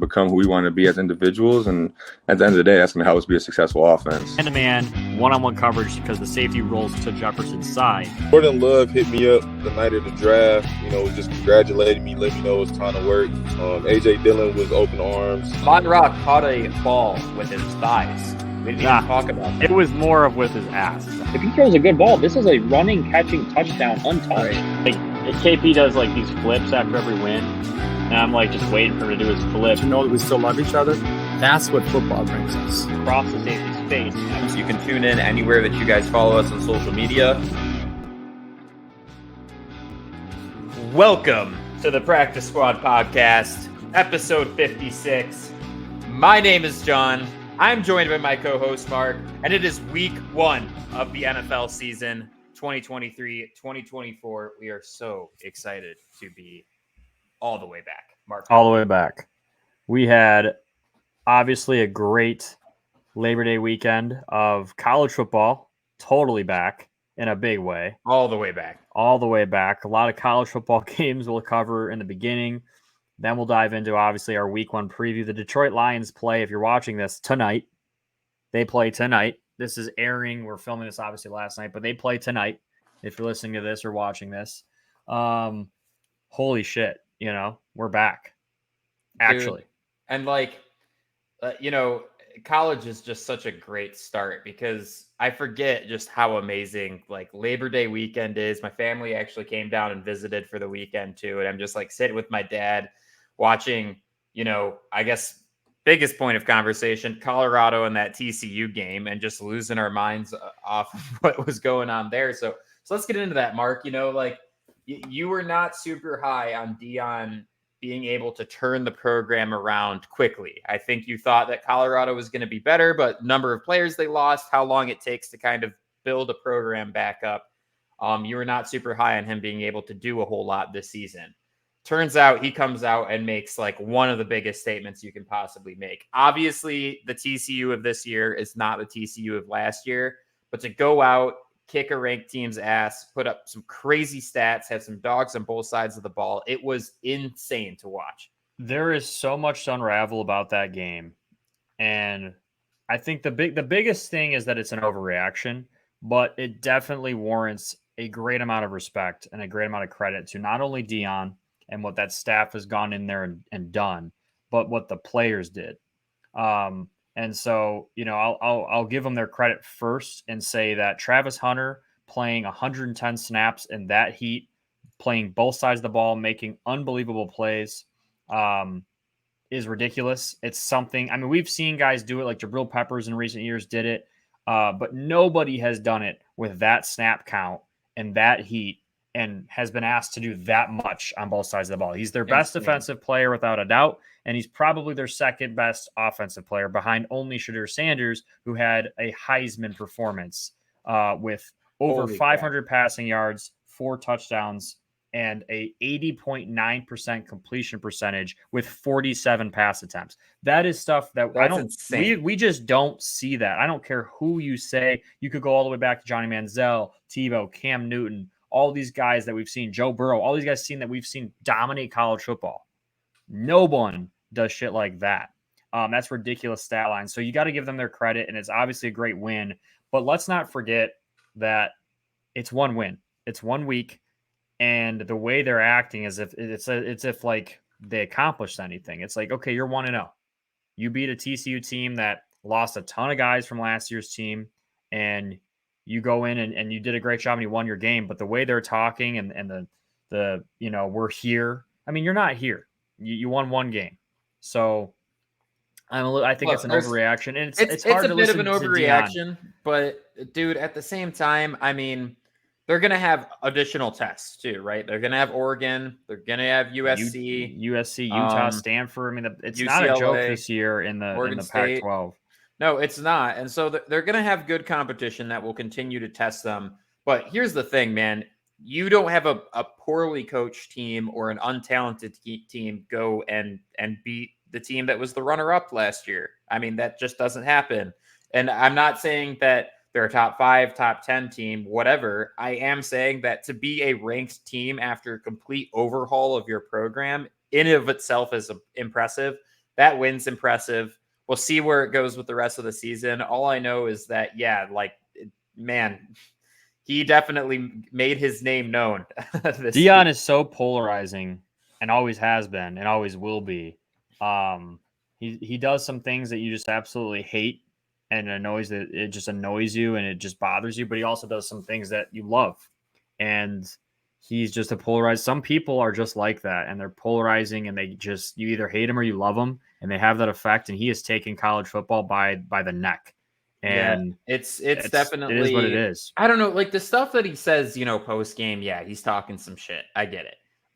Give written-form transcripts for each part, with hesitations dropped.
become who we want to be as individuals. And at the end of the day, that's going to help us be a successful offense. Man-to-man, one-on-one coverage because the safety rolls to Jefferson's side. Jordan Love hit me up the night of the draft, just congratulated me, let me know it's time to work. A.J. Dillon was open arms. Von Rock caught a ball with his thighs. We didn't even talk about that. It was more of with his ass. If he throws a good ball, this is a running, catching touchdown untouched. Like, KP does like these flips after every win, and I'm like just waiting for him to do his flip. To know that we still love each other, that's what football brings us. Across the safety's face. You can tune in anywhere that you guys follow us on social media. Welcome to the Practice Squad Podcast, episode 56. My name is John. I'm joined by my co-host Mark, and it is week 1 of the NFL season 2023-2024. We are so excited to be all the way back. Mark. All the way back. We had obviously a great Labor Day weekend of college football, totally back in a big way. All the way back. All the way back. A lot of college football games we'll cover in the beginning. Then we'll dive into, obviously, our week 1 preview. The Detroit Lions play, if you're watching this, tonight. They play tonight. This is airing. We're filming this, obviously, last night, but they play tonight if you're listening to this or watching this. Holy shit, we're back. Actually. Dude, and, college is just such a great start because I forget just how amazing, Labor Day weekend is. My family actually came down and visited for the weekend, too, and I'm just, sitting with my dad watching, I guess biggest point of conversation, Colorado and that TCU game, and just losing our minds off of what was going on there. So let's get into that, Mark. You were not super high on Deion being able to turn the program around quickly. I think you thought that Colorado was going to be better, but number of players they lost, how long it takes to kind of build a program back up. You were not super high on him being able to do a whole lot this season. Turns out he comes out and makes one of the biggest statements you can possibly make. Obviously, the TCU of this year is not the TCU of last year, but to go out, kick a ranked team's ass, put up some crazy stats, have some dogs on both sides of the ball, it was insane to watch. There is so much to unravel about that game. And I think the biggest thing is that it's an overreaction, but it definitely warrants a great amount of respect and a great amount of credit to not only Deion and what that staff has gone in there and done, but what the players did. And so, I'll give them their credit first and say that Travis Hunter playing 110 snaps in that heat, playing both sides of the ball, making unbelievable plays, is ridiculous. It's something, we've seen guys do it, like Jabril Peppers in recent years did it, but nobody has done it with that snap count and that heat and has been asked to do that much on both sides of the ball. He's their best defensive player without a doubt, and he's probably their second best offensive player behind only Shadur Sanders, who had a Heisman performance with over 500 passing yards, 4 touchdowns, and a 80.9% completion percentage with 47 pass attempts. That is stuff that we just don't see that. I don't care who you say. You could go all the way back to Johnny Manziel, Tebow, Cam Newton, all these guys that we've seen, Joe Burrow, all these guys that we've seen dominate college football. No one does shit like that. That's ridiculous stat line. So you got to give them their credit, and it's obviously a great win. But let's not forget that it's one win. It's 1 week, and the way they're acting is if they accomplished anything. It's like, okay, you're 1-0. You beat a TCU team that lost a ton of guys from last year's team, and you go in and you did a great job and you won your game. But the way they're talking and the we're here. You're not here. You won 1 game. So I think it's an overreaction. And it's hard to listen to. It's a bit of an overreaction, but dude, at the same time, they're going to have additional tests too, right? They're going to have Oregon. They're going to have USC, Utah, Stanford. It's UCLA, not a joke this year in the Pac-12. No, it's not. And so they're going to have good competition that will continue to test them. But here's the thing, man. You don't have a poorly coached team or an untalented team go and beat the team that was the runner-up last year. That just doesn't happen. And I'm not saying that they're a top 5, top 10 team, whatever. I am saying that to be a ranked team after a complete overhaul of your program in and of itself is impressive. that win's impressive. We'll see where it goes with the rest of the season. All I know is that, man, he definitely made his name known. Dion is so polarizing and always has been and always will be. He does some things that you just absolutely hate and it just annoys you and it just bothers you, but he also does some things that you love. And he's just a polarized. Some people are just like that, and they're polarizing, and you either hate him or you love him, and they have that effect. And he has taken college football by the neck. And it's definitely, it is what it is. I don't know, like the stuff that he says, post game. Yeah, he's talking some shit. I get it.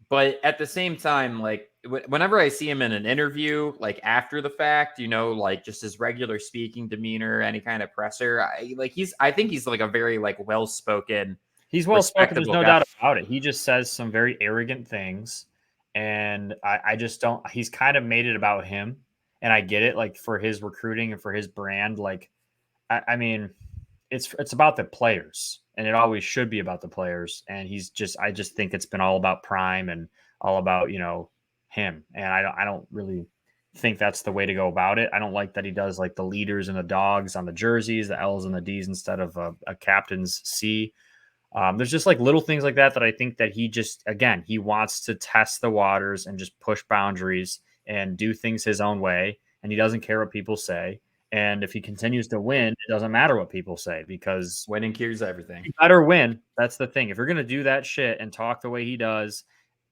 But at the same time, like whenever I see him in an interview, like after the fact, like just his regular speaking demeanor, any kind of presser, I think he's like a very like well-spoken. He's well-spoken. There's no doubt about it. He just says some very arrogant things, and I just don't. He's kind of made it about him, and I get it. Like for his recruiting and for his brand, like I mean, it's about the players, and it always should be about the players. And I just think it's been all about Prime and all about him, and I don't really think that's the way to go about it. I don't like that he does like the leaders and the dogs on the jerseys, the L's and the D's instead of a captain's C. There's just like little things like that I think that he wants to test the waters and just push boundaries and do things his own way. And he doesn't care what people say. And if he continues to win, it doesn't matter what people say because winning cures everything. You better win. That's the thing. If you're going to do that shit and talk the way he does,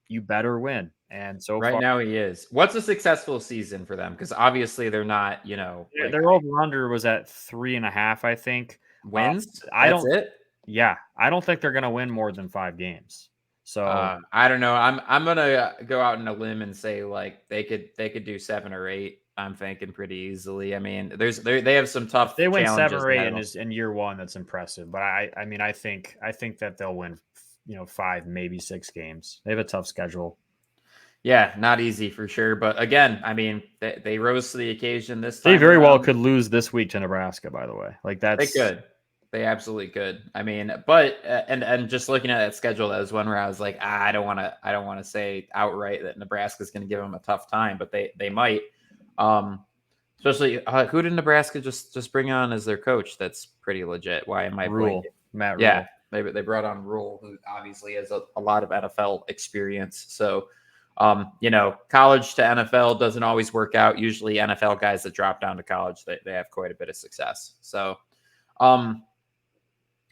you better win. And so right now he is. What's a successful season for them? Because obviously they're not, their over-under was at 3.5, I think. Wins? That's it? Yeah, I don't think they're going to win more than 5 games. So I don't know. I'm gonna go out on a limb and say like they could do 7 or 8. I'm thinking pretty easily. I mean, they have some tough. They win 7 or 8 in year one. That's impressive. But I mean, I think that they'll win 5, maybe 6 games. They have a tough schedule. Yeah, not easy for sure. But again, I mean, they rose to the occasion this time. They very well could lose this week to Nebraska. By the way, like that's they could. They absolutely could. I mean, but and just looking at that schedule, that was one where I was like, I don't want to say outright that Nebraska is going to give them a tough time, but they might. Especially who did Nebraska just bring on as their coach? That's pretty legit. Why am I Rule? Matt Rule. Yeah, they brought on Rule, who obviously has a lot of NFL experience. So, college to NFL doesn't always work out. Usually, NFL guys that drop down to college, they have quite a bit of success. So,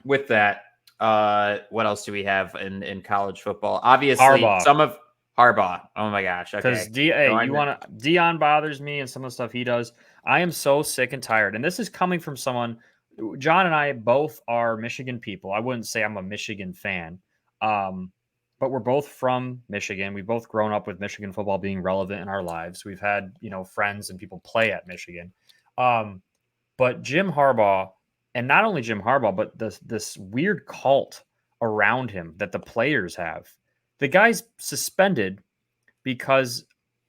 with that, what else do we have in college football? Obviously, Harbaugh. Oh my gosh. Okay. Because Dion bothers me and some of the stuff he does. I am so sick and tired. And this is coming from someone. John and I both are Michigan people. I wouldn't say I'm a Michigan fan. But we're both from Michigan. We've both grown up with Michigan football being relevant in our lives. We've had, friends and people play at Michigan. But Jim Harbaugh, and not only Jim Harbaugh, but this weird cult around him that the players have. The guy's suspended because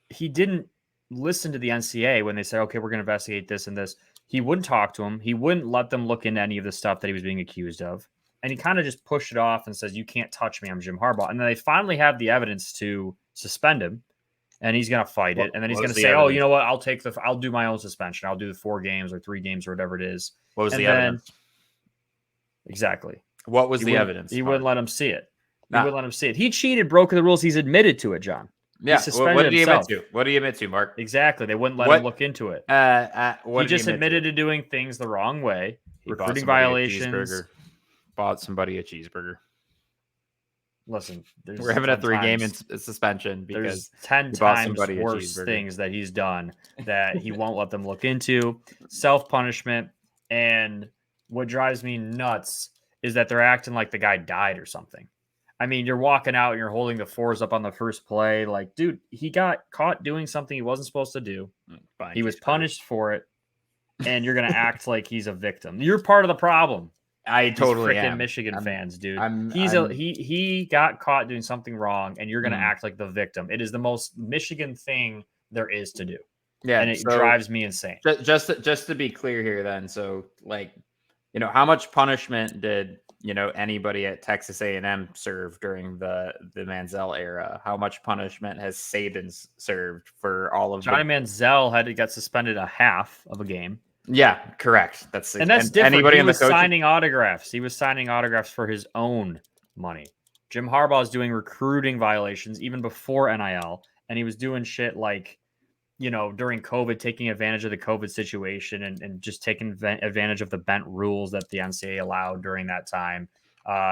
he didn't listen to the NCAA when they said, okay, we're going to investigate this and this. He wouldn't talk to him. He wouldn't let them look into any of the stuff that he was being accused of. And he kind of just pushed it off and says, you can't touch me. I'm Jim Harbaugh. And then they finally have the evidence to suspend him. And he's going to fight it. And then he's going to say, evidence? Oh, you know what? I'll do my own suspension. I'll do the 4 games or 3 games or whatever it is. What was the evidence? Exactly. What was the evidence? He wouldn't let him see it. He wouldn't let him see it. He cheated, broke the rules. He's admitted to it, John. Yeah. What did he admit to? What do you admit to, Mark? Exactly. They wouldn't let him look into it. He just admitted to doing things the wrong way. Recruiting violations. Bought somebody a cheeseburger. Listen, we're having a 3-game suspension because there's 10 times worse things that he's done that he won't let them look into. Self-punishment. And what drives me nuts is that they're acting like the guy died or something. I mean, you're walking out and you're holding the 4s up on the first play. Like, dude, he got caught doing something he wasn't supposed to do. He was punished for it. And you're going to act like he's a victim. You're part of the problem. I totally am. Michigan fans, dude. He got caught doing something wrong, and you're going to act like the victim. It is the most Michigan thing there is to do. Yeah, and it drives me insane. Just to be clear here, then, so like how much punishment did anybody at Texas A&M serve during the Manziel era? How much punishment has Saban served for all of Johnny Manziel got suspended a half of a game. Yeah, correct. That's different. Anybody he in was the coaching? signing autographs. He was signing autographs for his own money. Jim Harbaugh is doing recruiting violations even before NIL, and he was doing shit like, during COVID, taking advantage of the COVID situation and just taking advantage of the bent rules that the NCAA allowed during that time.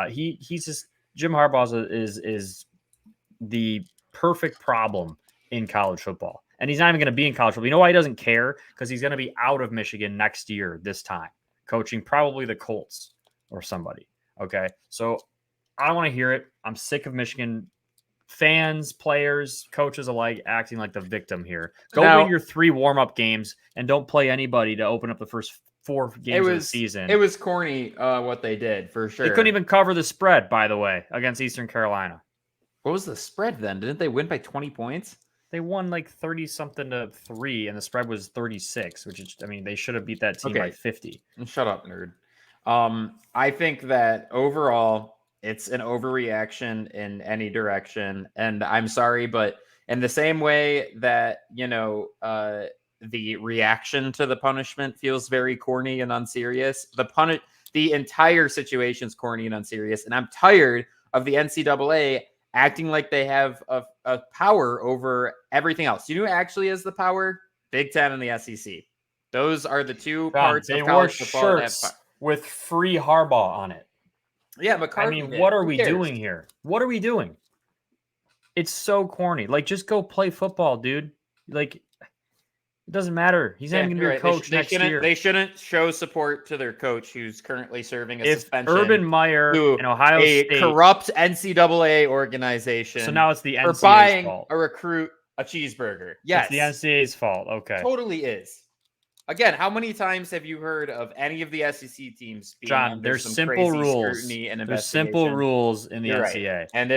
He's just Jim Harbaugh is the perfect problem in college football. And he's not even going to be in college football. You know why he doesn't care? Because he's going to be out of Michigan next year, this time, coaching probably the Colts or somebody. Okay. So I don't want to hear it. I'm sick of Michigan fans, players, coaches alike acting like the victim here. Go win your 3 warm-up games and don't play anybody to open up the first 4 games of the season. It was corny what they did, for sure. They couldn't even cover the spread, by the way, against Eastern Carolina. What was the spread then? Didn't they win by 20 points? They won like 30-something to 3, and the spread was 36, which is, they should have beat that team by 50. Shut up, nerd. I think that overall, it's an overreaction in any direction. And I'm sorry, but in the same way that, the reaction to the punishment feels very corny and unserious, the entire situation's corny and unserious. And I'm tired of the NCAA acting like they have a power over everything else. You know who actually has the power? Big Ten and the SEC. Those are the two parts of college football that have shirts with free Harbaugh on it. Yeah, McCarthy. What are we doing here? What are we doing? It's so corny. Like, just go play football, dude. Like, it doesn't matter. He's not even going to be a coach next year. They shouldn't show support to their coach who's currently serving a suspension. Urban Meyer in Ohio State, corrupt NCAA organization. So now it's the NCAA's for buying fault. A recruit a cheeseburger. Yes, it's the NCAA's fault. Okay, totally is. Again, how many times have you heard of any of the SEC teams being under there's some simple crazy rules. scrutiny and There's simple rules in the NCAA. Right. And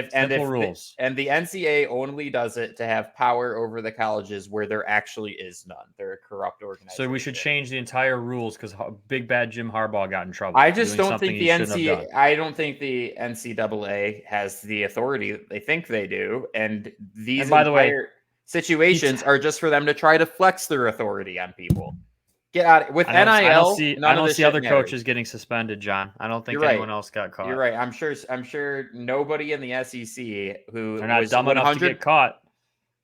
the NCAA only does it to have power over the colleges where there actually is none. They're a corrupt organization. So we should change the entire rules because big bad Jim Harbaugh got in trouble. I just don't think the NCAA. I don't think the NCAA has the authority that they think they do, and these by the way, situations are just for them to try to flex their authority on people. Get out with NIL. I don't see other coaches getting suspended, John. I don't think anyone else got caught. You're right. I'm sure nobody in the SEC who they're not dumb enough to get caught.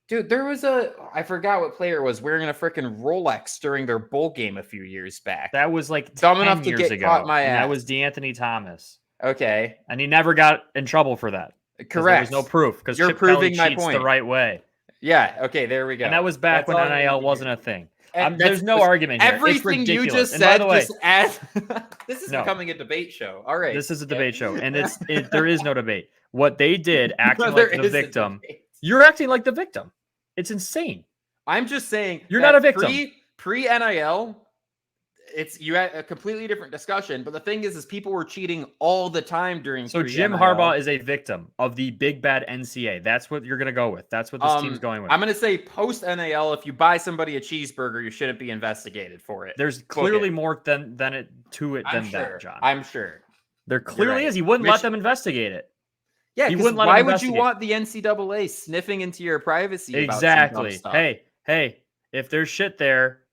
Dude, there was I forgot what player was wearing a freaking Rolex during their bowl game a few years back. That was like dumb enough to get caught my ass. That was DeAnthony Thomas. Okay, and he never got in trouble for that. Correct. There's no proof because you're proving my point the right way. Yeah. Okay. There we go. And that was back when NIL wasn't a thing. And there's no argument here. Everything you just said, just add. This is becoming a debate show. All right, this is a debate show, and there is no debate. What they did, acting like the victim. You're acting like the victim. It's insane. I'm just saying you're not a victim. Pre NIL, you had a completely different discussion. But the thing is people were cheating all the time during. So Jim Harbaugh is a victim of the big bad NCAA. That's what you're going to go with. That's what this team's going with. I'm going to say post NIL, if you buy somebody a cheeseburger, you shouldn't be investigated for it. There's clearly more than that, John. I'm sure. There clearly is. He wouldn't let them investigate it. Yeah, why would you want the NCAA sniffing into your privacy? Exactly. About hey, if there's shit there,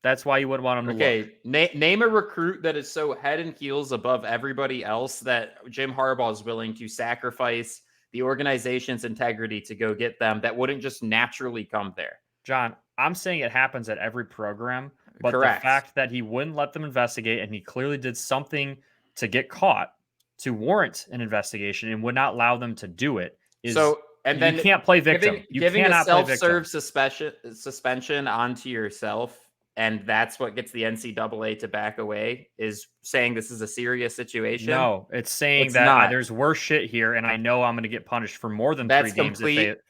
that's why you wouldn't want them to look. Name a recruit that is so head and heels above everybody else that Jim Harbaugh is willing to sacrifice the organization's integrity to go get them that wouldn't just naturally come there. John, I'm saying it happens at every program, but the fact that he wouldn't let them investigate and he clearly did something to get caught to warrant an investigation and would not allow them to do it is so. And then you can't play victim. Giving a self-serve suspension onto yourself. And that's what gets the NCAA to back away is saying this is a serious situation. No, it's saying that there's worse shit here, and I know I'm going to get punished for more than 3 games.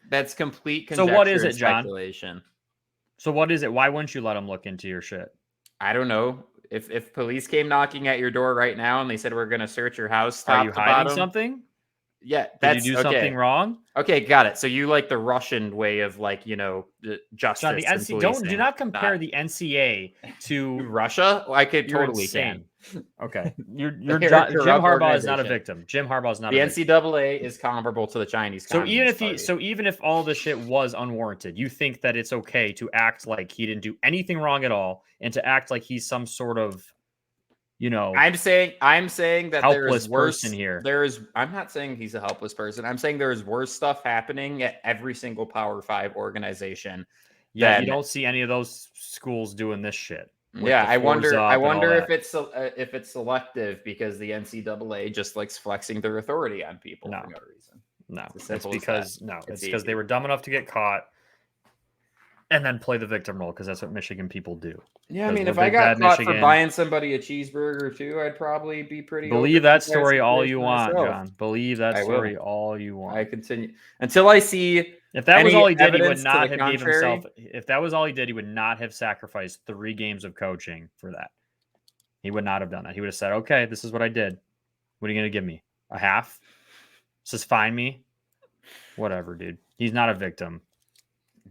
That's complete conjecture. So what is it, John? Speculation. So what is it? Why wouldn't you let them look into your shit? I don't know. If police came knocking at your door right now and they said we're going to search your house, are you hiding something? Yeah, Did you do something wrong? Okay, got it. So you like the Russian way of like, justice John, the and NCAA, policing. do not compare the NCAA to Russia. Well, I could You're totally insane. can. Okay, They're Jim a corrupt Harbaugh is not a organization. victim. Jim Harbaugh is not The a victim. NCAA is comparable to the Chinese So Communist Party. even if all this shit was unwarranted, you think that it's okay to act like he didn't do anything wrong at all, and to act like he's some sort of, I'm saying that there helpless is worse person here. I'm not saying he's a helpless person. I'm saying there is worse stuff happening at every single Power 5 organization. Yeah, you don't see any of those schools doing this shit. Yeah, I wonder if it's selective because the NCAA just likes flexing their authority on people for no reason. No, it's because they were dumb enough to get caught and then play the victim role, because that's what Michigan people do. Yeah, I mean, if I got caught for buying somebody a cheeseburger too, I'd probably be pretty. Believe that story all you want, John. Believe that story all you want. I continue until I see. If that was all he did, he would not have gave himself. If that was all he did, he would not have sacrificed 3 games of coaching for that. He would not have done that. He would have said, "Okay, this is what I did. What are you going to give me? A half? Just fine me? Whatever, dude. He's not a victim."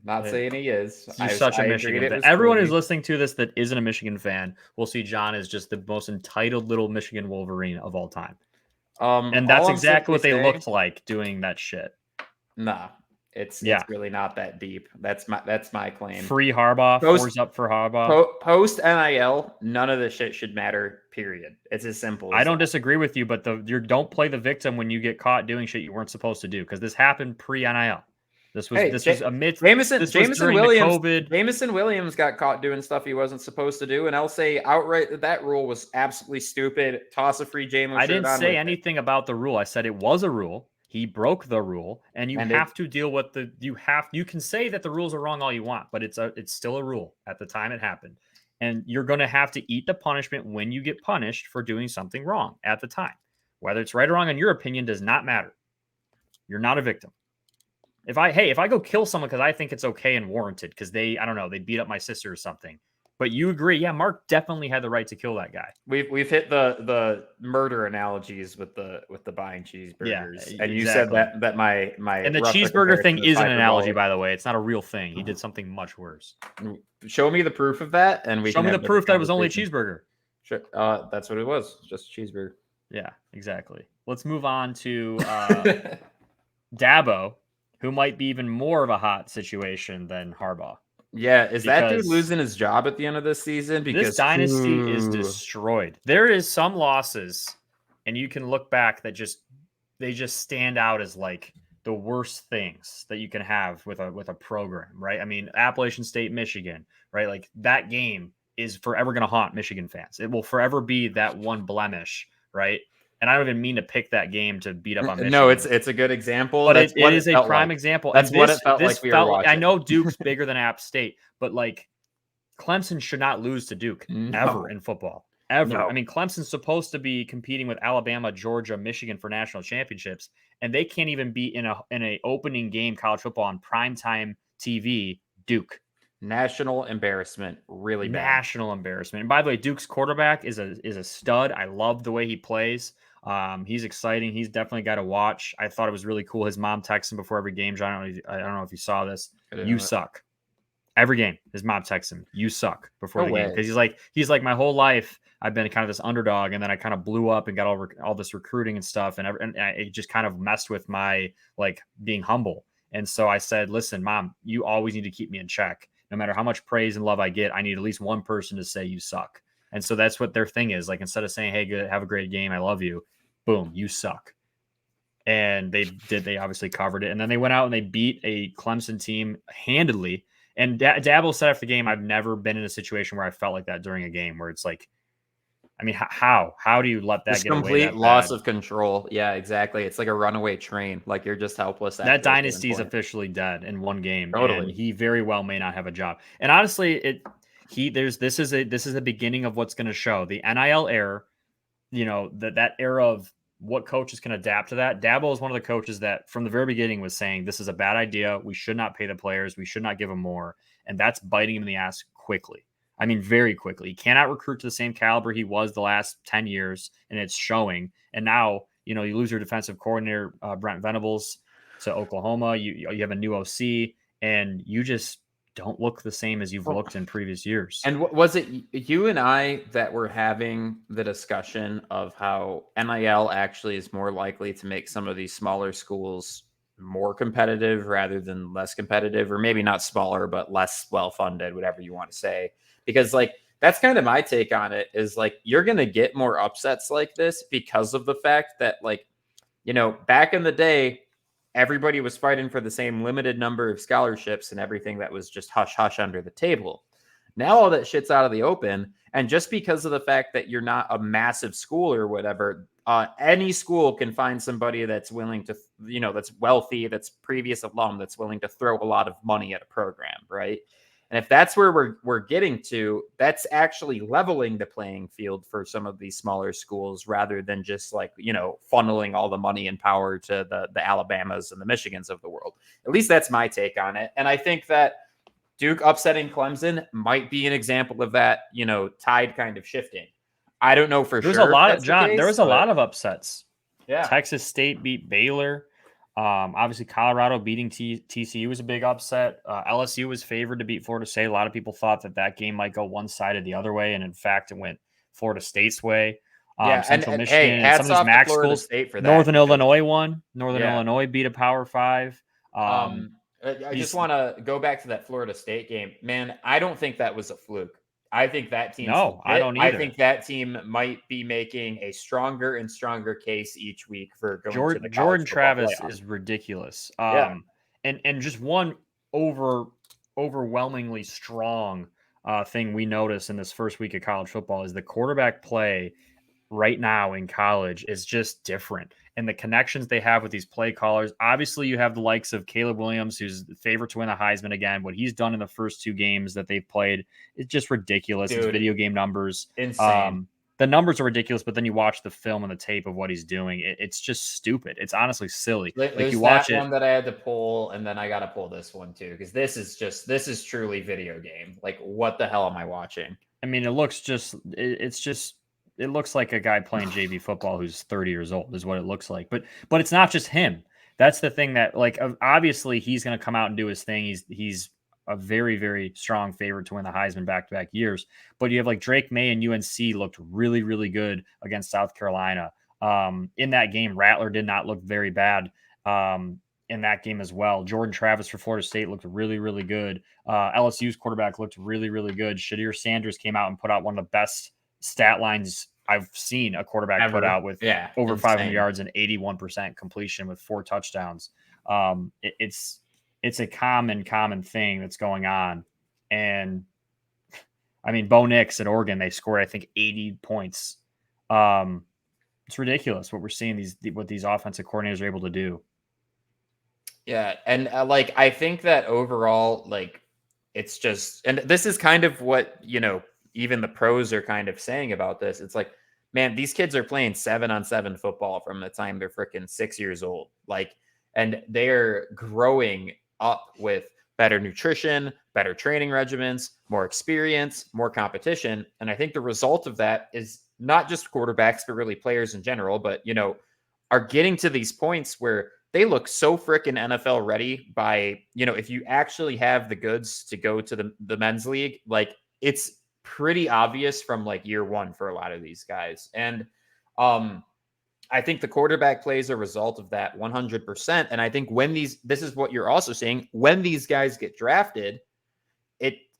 Not saying he is. He's such a Michigan fan. Everyone who's listening to this that isn't a Michigan fan will see John as just the most entitled little Michigan Wolverine of all time. And that's exactly what they looked like doing that shit. Nah, it's really not that deep. That's my claim. Free Harbaugh. Fours up for Harbaugh. Post NIL, none of this shit should matter. Period. It's as simple. I don't disagree with you, but you don't play the victim when you get caught doing shit you weren't supposed to do, because this happened pre NIL. This was amidst Jameson Williams got caught doing stuff he wasn't supposed to do, and I'll say outright that rule was absolutely stupid. Toss a free Jameson. I didn't say anything about the rule. I said it was a rule. He broke the rule, and you have to deal with you can say that the rules are wrong all you want, but it's still a rule at the time it happened. And you're going to have to eat the punishment when you get punished for doing something wrong at the time. Whether it's right or wrong in your opinion does not matter. You're not a victim. If I go kill someone because I think it's okay and warranted because they beat up my sister or something, but you agree, yeah, Mark definitely had the right to kill that guy. We've hit the murder analogies with the buying cheeseburgers, and you said that my and the cheeseburger thing is an analogy, by the way. It's not a real thing. He did something much worse. Show me the proof of that, and show me the proof that it was only a cheeseburger. Sure. That's what it was, just a cheeseburger. Yeah, exactly. Let's move on to Dabo, who might be even more of a hot situation than Harbaugh. Yeah, that dude losing his job at the end of this season? Because this dynasty is destroyed. There is some losses, and you can look back that they just stand out as like the worst things that you can have with a program, right? I mean, Appalachian State, Michigan, right? Like that game is forever going to haunt Michigan fans. It will forever be that one blemish, right? And I don't even mean to pick that game to beat up on Michigan. No, it's a good example. But it is a prime example. That's what it felt like we were watching. I know Duke's bigger than App State, but like Clemson should not lose to Duke ever in football. Ever. No. I mean, Clemson's supposed to be competing with Alabama, Georgia, Michigan for national championships, and they can't even be in a opening game college football on primetime TV. Duke. National embarrassment, really bad. National embarrassment. And by the way, Duke's quarterback is a stud. I love the way he plays. He's exciting. He's definitely got to watch. I thought it was really cool. His mom texts him before every game. John, I don't know if you saw this. You suck. Every game, his mom texts him, "You suck" before the game, because he's like my whole life I've been kind of this underdog, and then I kind of blew up and got all this recruiting and stuff, and it just kind of messed with my like being humble. And so I said, "Listen, Mom, you always need to keep me in check. No matter how much praise and love I get, I need at least one person to say you suck." And so that's what their thing is. Like, instead of saying, "Hey, good, have a great game, I love you," boom, "You suck." And they obviously covered it. And then they went out and they beat a Clemson team handedly. And Dabo said after the game, "I've never been in a situation where I felt like that during a game, where it's like, I mean, how do you let that get away? Complete loss of control." Yeah, exactly. It's like a runaway train. Like, you're just helpless. That dynasty is officially dead in one game. Totally. And he very well may not have a job. And honestly, this is the beginning of what's going to show the NIL era. You know, that era of what coaches can adapt to that. Dabo is one of the coaches that from the very beginning was saying, this is a bad idea. We should not pay the players. We should not give them more. And that's biting him in the ass quickly. I mean, very quickly. He cannot recruit to the same caliber he was the last 10 years, and it's showing. And now You lose your defensive coordinator, Brent Venables, to Oklahoma. You have a new OC, and you just don't look the same as you've looked in previous years. And was it you and I that were having the discussion of how NIL actually is more likely to make some of these smaller schools more competitive rather than less competitive, or maybe not smaller, but less well-funded, whatever you want to say? Because that's kind of my take on it, is you're going to get more upsets like this because of the fact that back in the day, everybody was fighting for the same limited number of scholarships and everything that was just hush hush under the table. Now all that shit's out of the open. And just because of the fact that you're not a massive school or whatever, any school can find somebody that's willing to, that's wealthy, that's previous alum, that's willing to throw a lot of money at a program, right? And if that's where we're getting to, that's actually leveling the playing field for some of these smaller schools rather than just funneling all the money and power to the Alabamas and the Michigans of the world. At least that's my take on it. And I think that Duke upsetting Clemson might be an example of that, tide kind of shifting. I don't know for sure. There was a lot of upsets. Yeah. Texas State beat Baylor. Obviously, Colorado beating TCU was a big upset. LSU was favored to beat Florida State. A lot of people thought that game might go one side or the other way, and in fact, it went Florida State's way. Central Michigan, hey, some of these MAC schools. State for that. Northern Illinois won. Illinois beat a Power 5. I just want to go back to that Florida State game. Man, I don't think that was a fluke. I think that team. No, I don't either. I think that team might be making a stronger and stronger case each week for going to the Jordan Travis playoff. is ridiculous. Yeah. And just one overwhelmingly strong thing we notice in this first week of college football is the quarterback play right now in college is just different. And the connections they have with these play callers. Obviously, you have the likes of Caleb Williams, who's the favorite to win the Heisman again. What he's done in the first 2 games that they've played is just ridiculous. Dude, it's video game numbers. Insane. The numbers are ridiculous, but then you watch the film and the tape of what he's doing. It's just stupid. It's honestly silly. You watch that one that I had to pull, and then I got to pull this one too, because this is truly video game. What the hell am I watching? I mean, it looks like a guy playing JV football who's 30 years old is what it looks like. But it's not just him. That's the thing that obviously he's going to come out and do his thing. He's a very, very strong favorite to win the Heisman back-to-back years. But you have Drake May and UNC looked really, really good against South Carolina. In that game, Rattler did not look very bad in that game as well. Jordan Travis for Florida State looked really, really good. LSU's quarterback looked really, really good. Shadir Sanders came out and put out one of the best stat lines I've seen a quarterback put out with over 500 yards and 81% completion with 4 touchdowns. It's a common thing that's going on. And I mean, Bo Nix at Oregon, they scored, I think, 80 points. It's ridiculous what we're seeing what these offensive coordinators are able to do. Yeah. And I think that overall, it's just, and this is kind of what, even the pros are kind of saying about this. It's man, these kids are playing 7-on-7 football from the time they're freaking 6 years old. And they're growing up with better nutrition, better training regimens, more experience, more competition. And I think the result of that is not just quarterbacks, but really players in general, but, are getting to these points where they look so freaking NFL ready by, if you actually have the goods to go to the men's league, it's pretty obvious from year one for a lot of these guys. And I think the quarterback play is a result of that 100%. And I think this is what you're also saying, when these guys get drafted,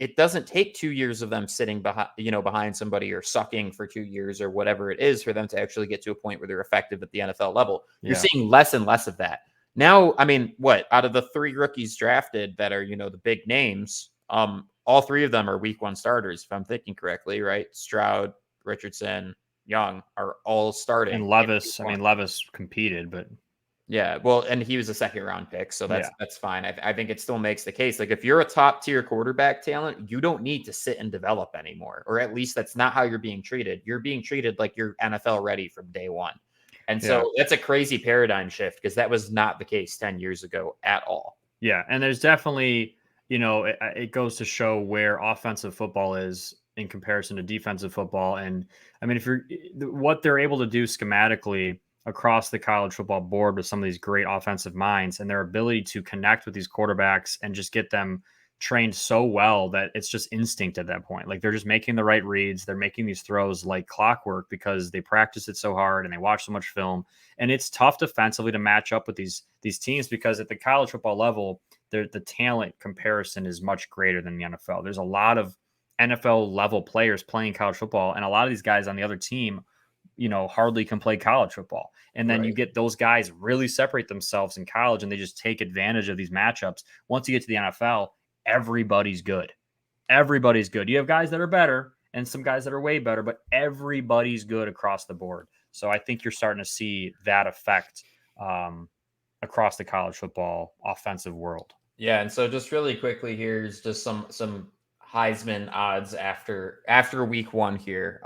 it doesn't take 2 years of them sitting behind somebody or sucking for 2 years or whatever it is for them to actually get to a point where they're effective at the NFL level. Yeah. You're seeing less and less of that. Now, I mean, out of the 3 rookies drafted that are, the big names, all 3 of them are week 1 starters, if I'm thinking correctly, right? Stroud, Richardson, Young are all starting. And Levis, Levis competed, but yeah, well, and he was a 2nd-round pick, so that's fine. I think it still makes the case. If you're a top-tier quarterback talent, you don't need to sit and develop anymore, or at least that's not how you're being treated. You're being treated like you're NFL ready from day one. And so that's a crazy paradigm shift, because that was not the case 10 years ago at all. Yeah, and there's definitely, it goes to show where offensive football is in comparison to defensive football. And I mean, what they're able to do schematically across the college football board with some of these great offensive minds and their ability to connect with these quarterbacks and just get them trained so well that it's just instinct at that point. Like they're just making the right reads. They're making these throws like clockwork because they practice it so hard and they watch so much film. And it's tough defensively to match up with these teams because at the college football level, the talent comparison is much greater than the NFL. There's a lot of NFL level players playing college football, and a lot of these guys on the other team, hardly can play college football. And then you get those guys really separate themselves in college and they just take advantage of these matchups. Once you get to the NFL, everybody's good. Everybody's good. You have guys that are better and some guys that are way better, but everybody's good across the board. So I think you're starting to see that effect across the college football offensive world. Yeah, and so just really quickly, here's just some Heisman odds after week 1 here.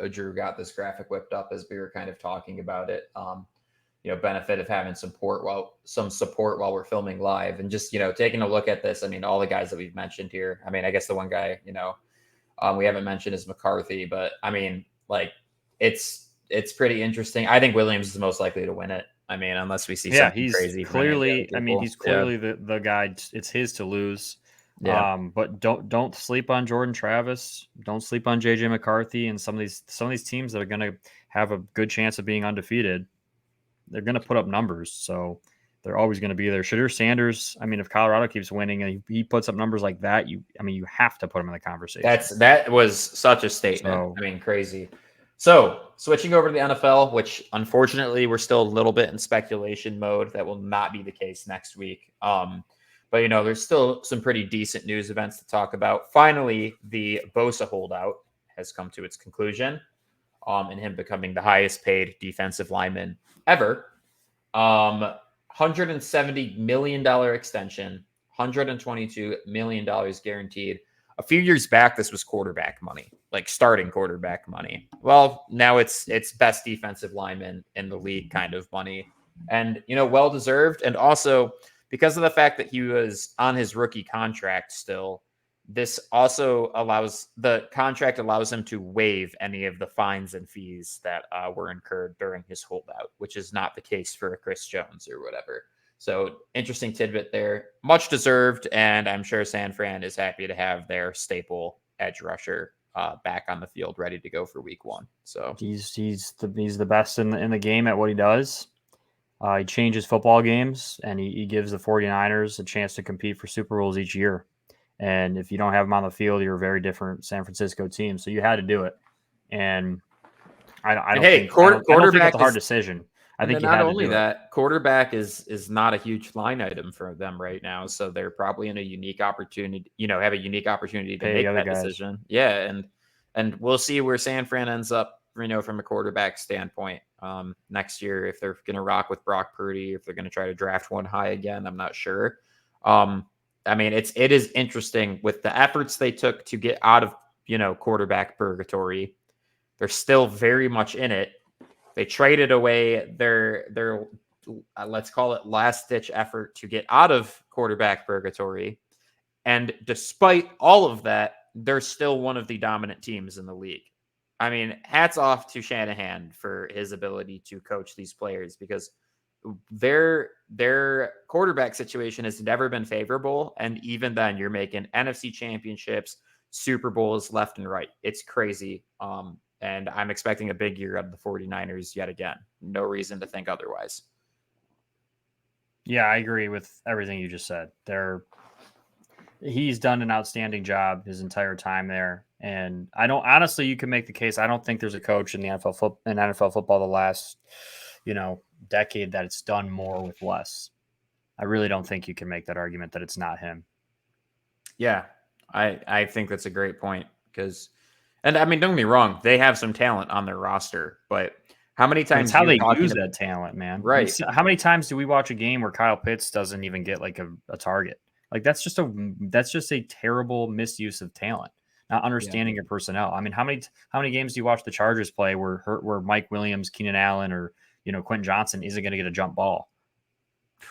Drew got this graphic whipped up as we were kind of talking about it. Benefit of having support while we're filming live, and just taking a look at this. I mean, all the guys that we've mentioned here. I mean, I guess the one guy we haven't mentioned is McCarthy, but I mean, like it's pretty interesting. I think Williams is the most likely to win it. I mean, unless we see something crazy. Clearly, he's clearly the guy. It's his to lose. Yeah. But don't sleep on Jordan Travis. Don't sleep on JJ McCarthy and some of these teams that are going to have a good chance of being undefeated. They're going to put up numbers, so they're always going to be there. Shedeur Sanders. I mean, if Colorado keeps winning and he puts up numbers like that, you have to put him in the conversation. That was such a statement. So, I mean, crazy. So switching over to the NFL, which unfortunately we're still a little bit in speculation mode. That will not be the case next week. But there's still some pretty decent news events to talk about. Finally, the Bosa holdout has come to its conclusion, and him becoming the highest paid defensive lineman ever. $170 million extension, $122 million guaranteed. A few years back, this was quarterback money, like starting quarterback money. Well, now it's best defensive lineman in the league kind of money, and well deserved. And also because of the fact that he was on his rookie contract still, this also allows him to waive any of the fines and fees that were incurred during his holdout, which is not the case for a Chris Jones or whatever. So interesting tidbit there, much deserved. And I'm sure San Fran is happy to have their staple edge rusher back on the field, ready to go for week 1. So he's the best in the game at what he does. He changes football games, and he gives the 49ers a chance to compete for Super Bowls each year. And if you don't have him on the field, you're a very different San Francisco team. So you had to do it. And I don't think it's a hard decision. I think you had to do it. Not only that, quarterback is not a huge line item for them right now. So they're probably in a unique opportunity, have a unique opportunity to make that decision. Yeah. And we'll see where San Fran ends up, from a quarterback standpoint next year, if they're going to rock with Brock Purdy, if they're going to try to draft one high again, I'm not sure. I mean, it is interesting with the efforts they took to get out of, quarterback purgatory. They're still very much in it. They traded away their let's call it last ditch effort to get out of quarterback purgatory. And despite all of that, they're still one of the dominant teams in the league. I mean, hats off to Shanahan for his ability to coach these players, because their quarterback situation has never been favorable. And even then, you're making NFC championships, Super Bowls left and right. It's crazy. And I'm expecting a big year out of the 49ers yet again. No reason to think otherwise. Yeah, I agree with everything you just said. He's done an outstanding job his entire time there. And you can make the case. I don't think there's a coach in the NFL football the last, decade that it's done more with less. I really don't think you can make that argument that it's not him. Yeah, I think that's a great point and I mean, don't get me wrong, they have some talent on their roster, but how many times? It's how they use that talent, man. Right. How many times do we watch a game where Kyle Pitts doesn't even get like a target? Like that's just a terrible misuse of talent. Not understanding your personnel. I mean, how many games do you watch the Chargers play where Mike Williams, Keenan Allen, or Quentin Johnson isn't going to get a jump ball?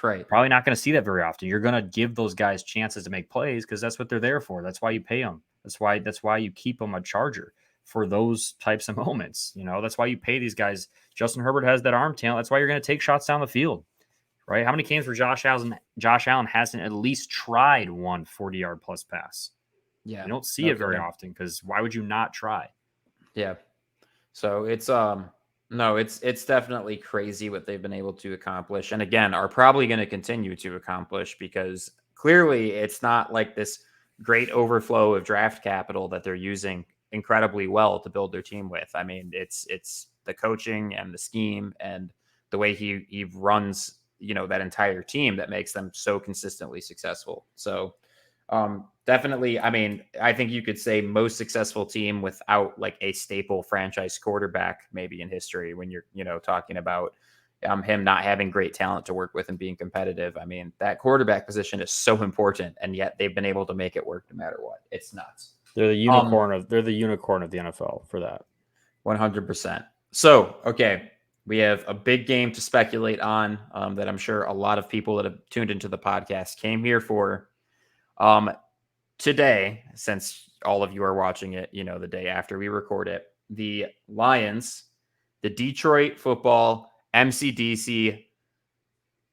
Right. Probably not going to see that very often. You're going to give those guys chances to make plays because that's what they're there for. That's why you pay them. That's why you keep them a Charger. for those types of moments. That's why you pay these guys. Justin Herbert has that arm talent. That's why you're going to take shots down the field, right? How many games where Josh Allen hasn't at least tried one 40-yard plus pass? Yeah. You don't see it very often, because why would you not try? Yeah. So it's it's definitely crazy what they've been able to accomplish, and again, are probably going to continue to accomplish, because clearly it's not like this great overflow of draft capital that they're using incredibly well to build their team with. I mean, it's the coaching and the scheme and the way he runs, that entire team that makes them so consistently successful. So definitely, I mean, I think you could say most successful team without like a staple franchise quarterback maybe in history, when you're, talking about him not having great talent to work with and being competitive. I mean, that quarterback position is so important, and yet they've been able to make it work no matter what. It's nuts. They're the unicorn of the NFL for that. 100%. So, okay, we have a big game to speculate on that I'm sure a lot of people that have tuned into the podcast came here for. Today, since all of you are watching it, the day after we record it, the Lions, the Detroit football, MCDC,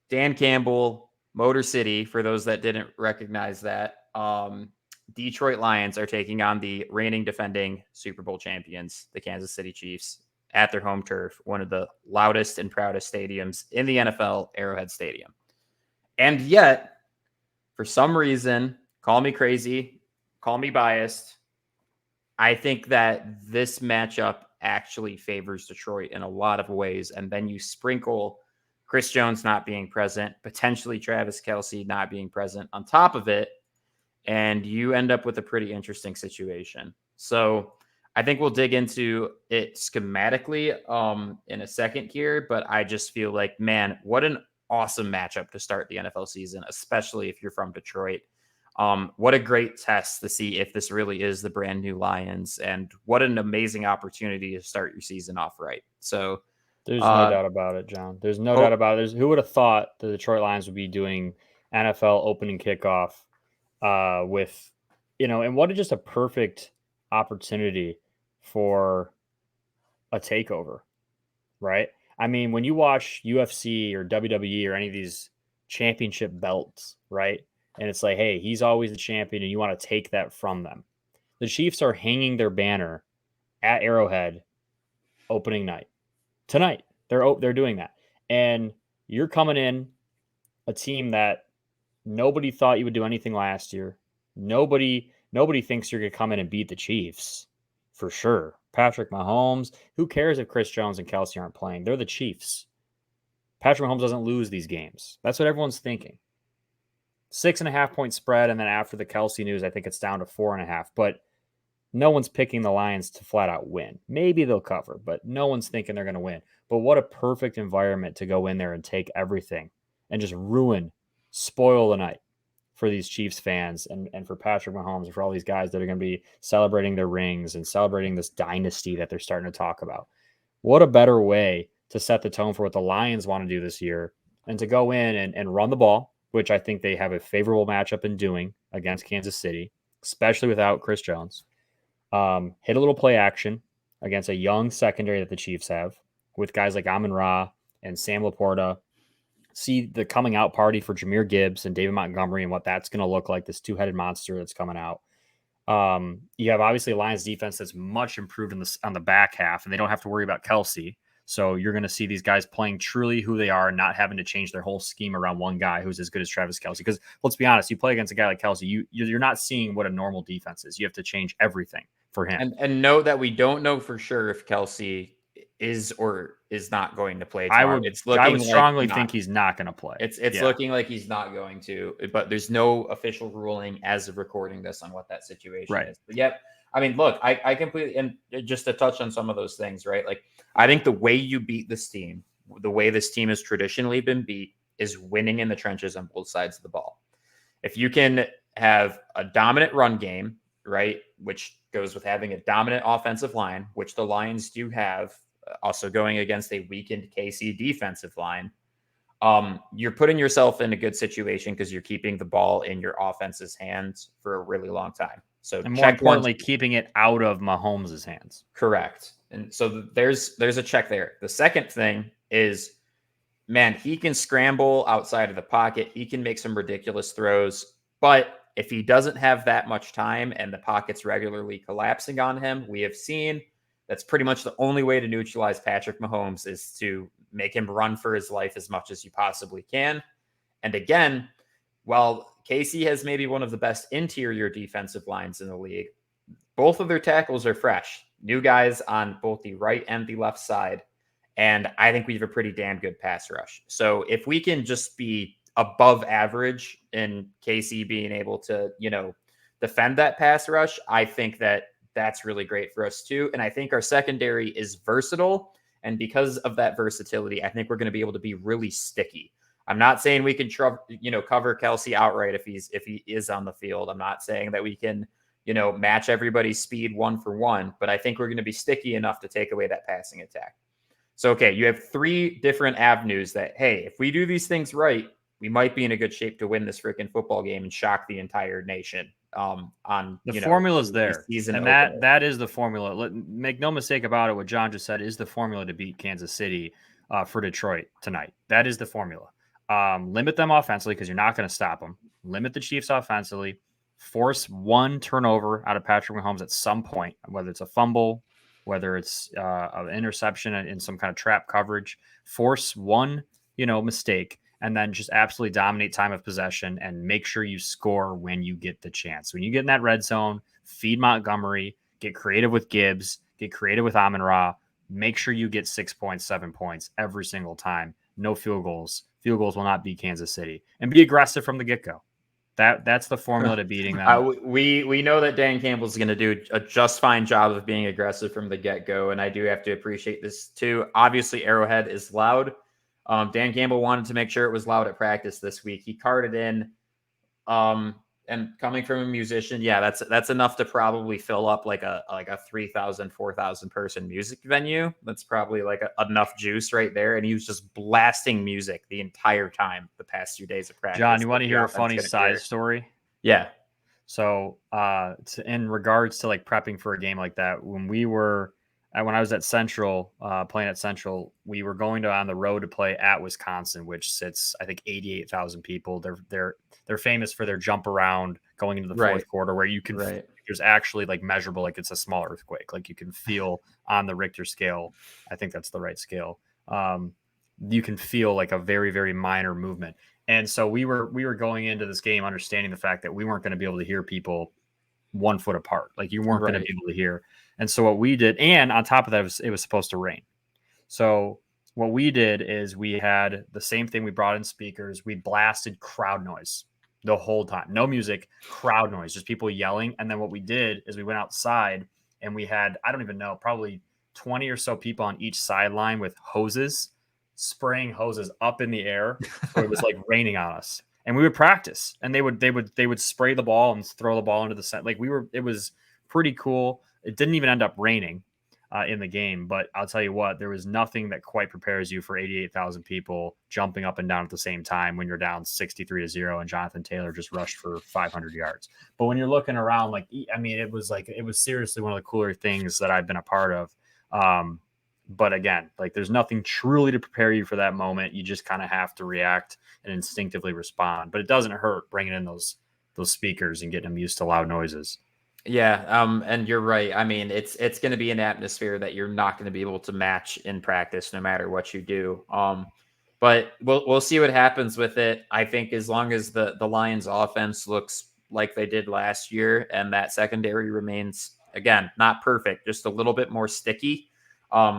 Dan Campbell, Motor City, for those that didn't recognize that, Detroit Lions are taking on the reigning defending Super Bowl champions, the Kansas City Chiefs, at their home turf, one of the loudest and proudest stadiums in the NFL, Arrowhead Stadium. And yet, for some reason, call me crazy, call me biased, I think that this matchup actually favors Detroit in a lot of ways. And then you sprinkle Chris Jones not being present, potentially Travis Kelce not being present on top of it, and you end up with a pretty interesting situation. So I think we'll dig into it schematically in a second here, but I just feel like, man, what an awesome matchup to start the NFL season, especially if you're from Detroit. What a great test to see if this really is the brand new Lions, and what an amazing opportunity to start your season off right. So there's no doubt about it, John. There's no doubt about it. Who would have thought the Detroit Lions would be doing NFL opening kickoff with, and what just a perfect opportunity for a takeover, right? I mean, when you watch UFC or WWE or any of these championship belts, right? And it's like, hey, he's always the champion, and you want to take that from them. The Chiefs are hanging their banner at Arrowhead opening night. Tonight, they're doing that. And you're coming in a team that nobody thought you would do anything last year. Nobody thinks you're going to come in and beat the Chiefs, for sure. Patrick Mahomes, who cares if Chris Jones and Kelce aren't playing? They're the Chiefs. Patrick Mahomes doesn't lose these games. That's what everyone's thinking. 6.5 point spread, and then after the Kelce news, I think it's down to 4.5. But no one's picking the Lions to flat out win. Maybe they'll cover, but no one's thinking they're going to win. But what a perfect environment to go in there and take everything and just spoil the night for these Chiefs fans and for Patrick Mahomes and for all these guys that are going to be celebrating their rings and celebrating this dynasty that they're starting to talk about. What a better way to set the tone for what the Lions want to do this year, and to go in and run the ball, which I think they have a favorable matchup in doing against Kansas City, especially without Chris Jones. Hit a little play action against a young secondary that the Chiefs have, with guys like Amon-Ra and Sam Laporta. See the coming out party for Jahmyr Gibbs and David Montgomery and what that's going to look like, this two-headed monster that's coming out. You have obviously a Lions defense that's much improved on the back half, and they don't have to worry about Kelce. So you're going to see these guys playing truly who they are, not having to change their whole scheme around one guy who's as good as Travis Kelce. Because let's be honest, you play against a guy like Kelce, you're not seeing what a normal defense is. You have to change everything for him. And note that we don't know for sure if Kelce is or is not going to play tomorrow. I would strongly think he's not going to play. It's looking like he's not going to, but there's no official ruling as of recording this on what that situation is. But yet, I mean, look, I completely, and just to touch on some of those things, right? Like, I think the way you beat this team, the way this team has traditionally been beat, is winning in the trenches on both sides of the ball. If you can have a dominant run game, right, which goes with having a dominant offensive line, which the Lions do have, also going against a weakened KC defensive line, you're putting yourself in a good situation because you're keeping the ball in your offense's hands for a really long time. So And more importantly, keeping it out of Mahomes' hands. Correct. And so there's a check there. The second thing is, man, he can scramble outside of the pocket. He can make some ridiculous throws. But if he doesn't have that much time and the pocket's regularly collapsing on him, we have seen that's pretty much the only way to neutralize Patrick Mahomes is to make him run for his life as much as you possibly can. And again, while KC has maybe one of the best interior defensive lines in the league, both of their tackles are fresh. New guys on both the right and the left side. And I think we have a pretty damn good pass rush. So if we can just be above average in KC being able to, defend that pass rush, I think that's really great for us too. And I think our secondary is versatile. And because of that versatility, I think we're going to be able to be really sticky. I'm not saying we can, cover Kelsey outright if he is on the field. I'm not saying that we can, match everybody's speed 1-for-1, but I think we're going to be sticky enough to take away that passing attack. So, okay, you have 3 different avenues that, hey, if we do these things right, we might be in a good shape to win this freaking football game and shock the entire nation. The formula's there, and opener. that is the formula. Make no mistake about it. What John just said is the formula to beat Kansas City for Detroit tonight. That is the formula. Limit them offensively because you're not going to stop them. Limit the Chiefs offensively. Force one turnover out of Patrick Mahomes at some point, whether it's a fumble, whether it's an interception in some kind of trap coverage. Force one, mistake, and then just absolutely dominate time of possession and make sure you score when you get the chance. When you get in that red zone, feed Montgomery, get creative with Gibbs, get creative with Amon-Ra. Make sure you get 6 points, 7 points every single time. No field goals. Field goals will not beat Kansas City. And be aggressive from the get-go. That's the formula to beating them. We know that Dan Campbell's going to do a just fine job of being aggressive from the get-go, and I do have to appreciate this too. Obviously, Arrowhead is loud. Dan Campbell wanted to make sure it was loud at practice this week. He carded in, and coming from a musician, yeah, that's enough to probably fill up like a 3,000, 4,000 person music venue. That's probably like enough juice right there. And he was just blasting music the entire time the past 2 days of practice. John, you want to hear a funny side story? Yeah. So, in regards to like prepping for a game like that, when I was at Central, playing at Central, we were going on the road to play at Wisconsin, which sits, I think, 88,000 people. They're famous for their jump around going into the fourth quarter, where you can there's actually like measurable, like it's a small earthquake, like you can feel on the Richter scale. I think that's the right scale. You can feel like a very, very minor movement. And so we were going into this game understanding the fact that we weren't going to be able to hear people 1 foot apart. Like you weren't going to be able to hear. And so what we did, and on top of that, it was supposed to rain. So what we did is we had the same thing. We brought in speakers. We blasted crowd noise the whole time. No music, crowd noise, just people yelling. And then what we did is we went outside and we had, I don't even know, probably 20 or so people on each sideline with hoses, spraying hoses up in the air. So it was like raining on us. And we would practice, and they would spray the ball and throw the ball into the set. It was pretty cool. It didn't even end up raining in the game, but I'll tell you what, there was nothing that quite prepares you for 88,000 people jumping up and down at the same time when you're down 63-0 and Jonathan Taylor just rushed for 500 yards. But when you're looking around, it was seriously one of the cooler things that I've been a part of. But again, there's nothing truly to prepare you for that moment. You just kind of have to react and instinctively respond. But it doesn't hurt bringing in those speakers and getting them used to loud noises. Yeah, and you're right. I mean, it's going to be an atmosphere that you're not going to be able to match in practice, no matter what you do. But we'll see what happens with it. I think as long as the Lions' offense looks like they did last year, and that secondary remains, again, not perfect, just a little bit more sticky,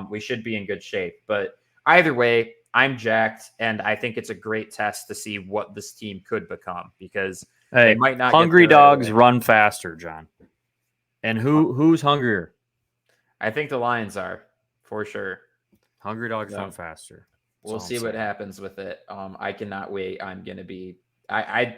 we should be in good shape. But either way, I'm jacked, and I think it's a great test to see what this team could become, because they might not. Hungry dogs run faster, John. And who's hungrier? I think the Lions are, for sure. Hungry dogs run faster. We'll see what happens with it. I cannot wait. I'm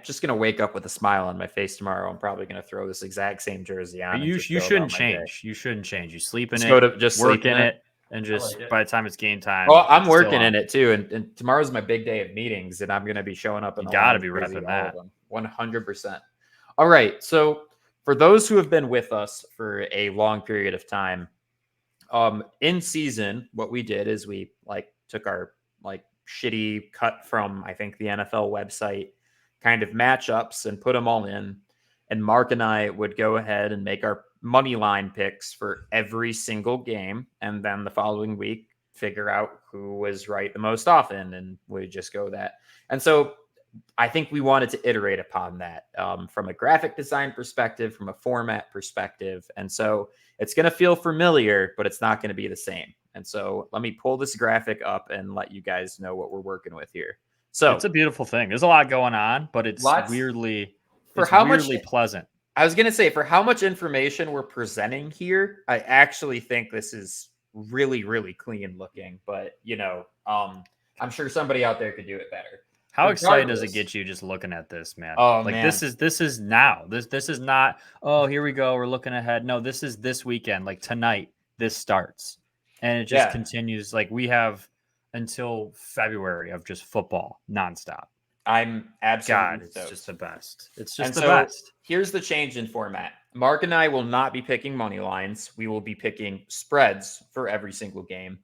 just gonna wake up with a smile on my face tomorrow. I'm probably gonna throw this exact same jersey on. You shouldn't change. You shouldn't change. You sleep in it. Just work in it. And just by the time it's game time. Well, I'm working in it too. And tomorrow's my big day of meetings, and I'm going to be showing up. You got to be repping that. 100%. All right. So for those who have been with us for a long period of time, in season, what we did is we took our shitty cut from, I think, the NFL website kind of matchups and put them all in. And Mark and I would go ahead and make our money line picks for every single game. And then the following week, figure out who was right the most often. And we just go that. And so I think we wanted to iterate upon that from a graphic design perspective, from a format perspective. And so it's going to feel familiar, but it's not going to be the same. And so let me pull this graphic up and let you guys know what we're working with here. So it's a beautiful thing. There's a lot going on, but it's weirdly pleasant. I was going to say, for how much information we're presenting here, I actually think this is really, really clean looking. But, I'm sure somebody out there could do it better. How excited does it get you just looking at this, man? Oh, man. This is now. This is not, oh, here we go, we're looking ahead. No, this is this weekend. Like tonight, this starts. And it just continues. Like we have until February of just football nonstop. I'm absolutely God, it's just the best. It's just and the so best. Here's the change in format. Mark and I will not be picking money lines. We will be picking spreads for every single game,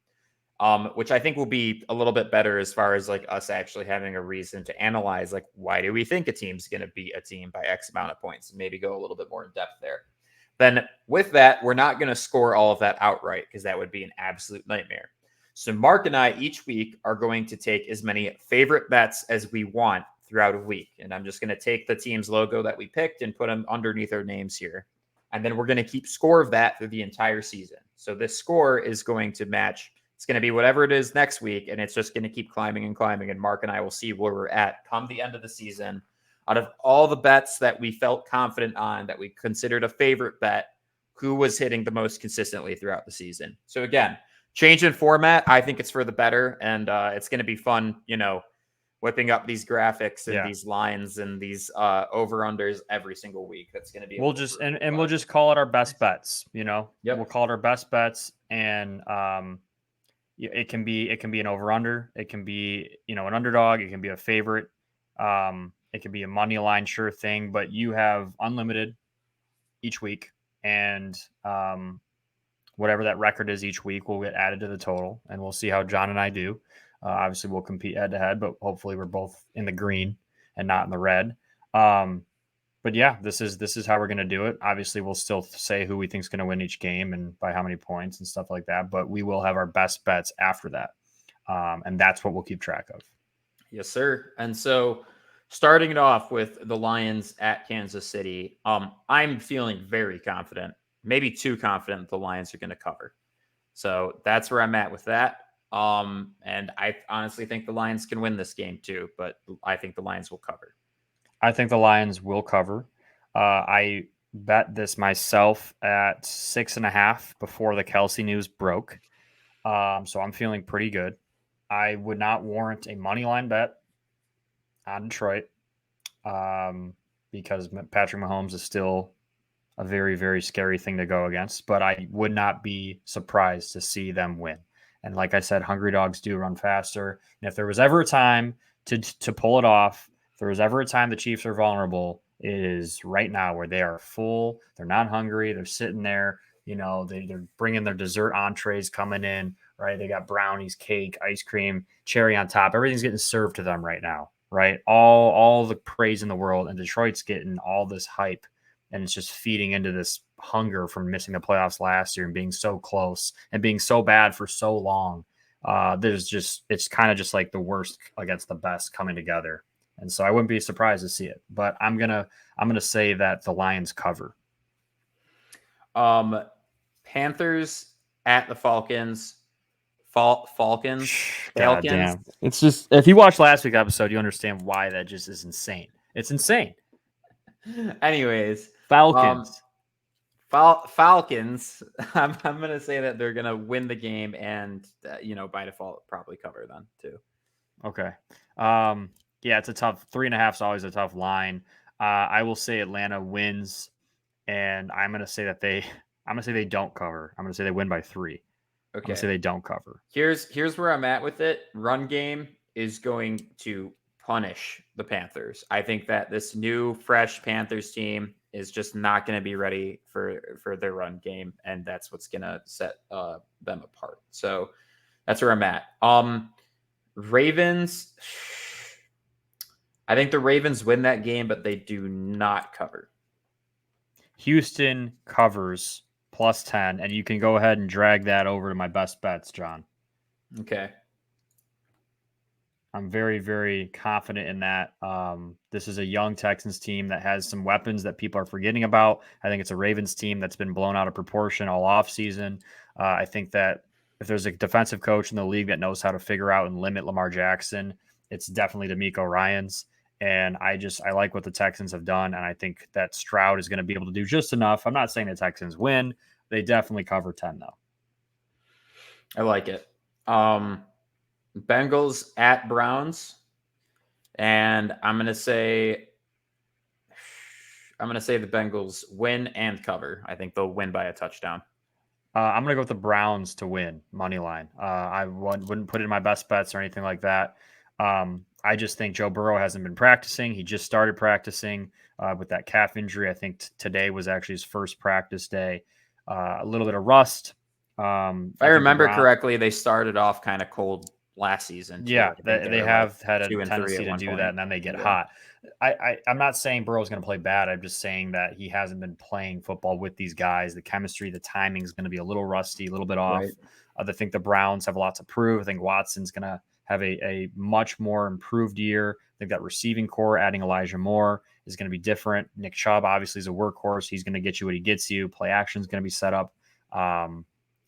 which I think will be a little bit better as far as us actually having a reason to analyze, why do we think a team's going to beat a team by X amount of points, and maybe go a little bit more in depth there. Then with that, we're not going to score all of that outright because that would be an absolute nightmare. So Mark and I each week are going to take as many favorite bets as we want throughout a week. And I'm just going to take the team's logo that we picked and put them underneath our names here. And then we're going to keep score of that through the entire season. So this score is going to match. It's going to be whatever it is next week. And it's just going to keep climbing and climbing. And Mark and I will see where we're at come the end of the season. Out of all the bets that we felt confident on, that we considered a favorite bet, who was hitting the most consistently throughout the season. So again, change in format, I think it's for the better. And it's going to be fun, whipping up these graphics and these lines and these over-unders every single week. That's going to be we'll just call it our best bets, Yep. We'll call it our best bets. And it can be an over-under. It can be, an underdog. It can be a favorite. It could be a money line, sure thing, but you have unlimited each week, and whatever that record is each week will get added to the total, and we'll see how John and I do. Obviously, we'll compete head to head, but hopefully, we're both in the green and not in the red. But yeah, this is how we're going to do it. Obviously, we'll still say who we think is going to win each game and by how many points and stuff like that. But we will have our best bets after that, and that's what we'll keep track of. Yes, sir. And so, starting it off with the Lions at Kansas City, I'm feeling very confident, maybe too confident that the Lions are going to cover. So that's where I'm at with that. And I honestly think the Lions can win this game too, but I think the Lions will cover. I think the Lions will cover. I bet this myself at 6.5 before the Kelsey news broke. So I'm feeling pretty good. I would not warrant a money line bet on Detroit because Patrick Mahomes is still a very, very scary thing to go against, but I would not be surprised to see them win. And like I said, hungry dogs do run faster. And if there was ever a time to pull it off, if there was ever a time the Chiefs are vulnerable, it is right now, where they are full. They're not hungry. They're sitting there. They're bringing their dessert entrees coming in, right? They got brownies, cake, ice cream, cherry on top. Everything's getting served to them right now, right? All the praise in the world, and Detroit's getting all this hype, and it's just feeding into this hunger from missing the playoffs last year and being so close and being so bad for so long. It's kind of just like the worst against the best coming together. And so I wouldn't be surprised to see it, but I'm going to say that the Lions cover. Panthers at the Falcons. Falcons. God damn. It's just, if you watched last week's episode, you understand why that just is insane. It's insane. Anyways, Falcons. Falcons. I'm going to say that they're going to win the game and, by default, probably cover then too. Okay. Yeah, it's a tough 3.5 is always a tough line. I will say Atlanta wins, and I'm going to say that they don't cover. I'm going to say they win by 3. Okay. I'm going to say they don't cover. Here's where I'm at with it. Run game is going to punish the Panthers. I think that this new, fresh Panthers team is just not going to be ready for their run game, and that's what's going to set them apart. So that's where I'm at. Ravens, I think the Ravens win that game, but they do not cover. Houston covers +10, and you can go ahead and drag that over to my best bets, John. Okay. I'm very, very confident in that. This is a young Texans team that has some weapons that people are forgetting about. I think it's a Ravens team that's been blown out of proportion all offseason. I think that if there's a defensive coach in the league that knows how to figure out and limit Lamar Jackson, it's definitely DeMeco Ryans. And I like what the Texans have done. And I think that Stroud is going to be able to do just enough. I'm not saying the Texans win. They definitely cover 10, though. I like it. Bengals at Browns. And I'm going to say the Bengals win and cover. I think they'll win by a touchdown. I'm going to go with the Browns to win, money line. I wouldn't put it in my best bets or anything like that. I just think Joe Burrow hasn't been practicing. He just started practicing with that calf injury. I think today was actually his first practice day. A little bit of rust. If I remember correctly, they started off kind of cold last season. Too. Yeah, they have had a 2-3 tendency to do that, and then they get hot. I'm not saying Burrow's going to play bad. I'm just saying that he hasn't been playing football with these guys. The chemistry, the timing is going to be a little rusty, a little bit off. Right. I think the Browns have a lot to prove. I think Watson's going to have a much more improved year. I think that receiving core, adding Elijah Moore, is going to be different. Nick Chubb obviously is a workhorse. He's going to get you what he gets you. Play action is going to be set up. And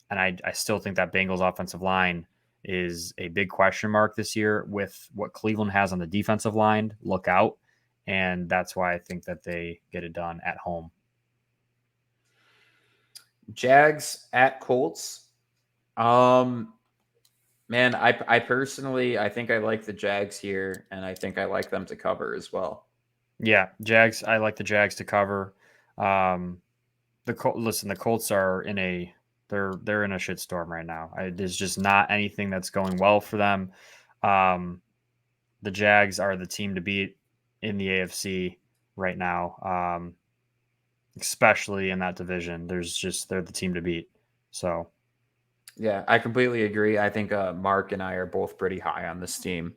I still think that Bengals offensive line is a big question mark this year with what Cleveland has on the defensive line. Look out. And that's why I think that they get it done at home. Jags at Colts. Man, I personally, I think I like the Jags here, and I think I like them to cover as well. Yeah, Jags. I like the Jags to cover. The Colts are in a they're in a shitstorm right now. There's just not anything that's going well for them. The Jags are the team to beat in the AFC right now, especially in that division. They're the team to beat. So. Yeah, I completely agree. I think Mark and I are both pretty high on this team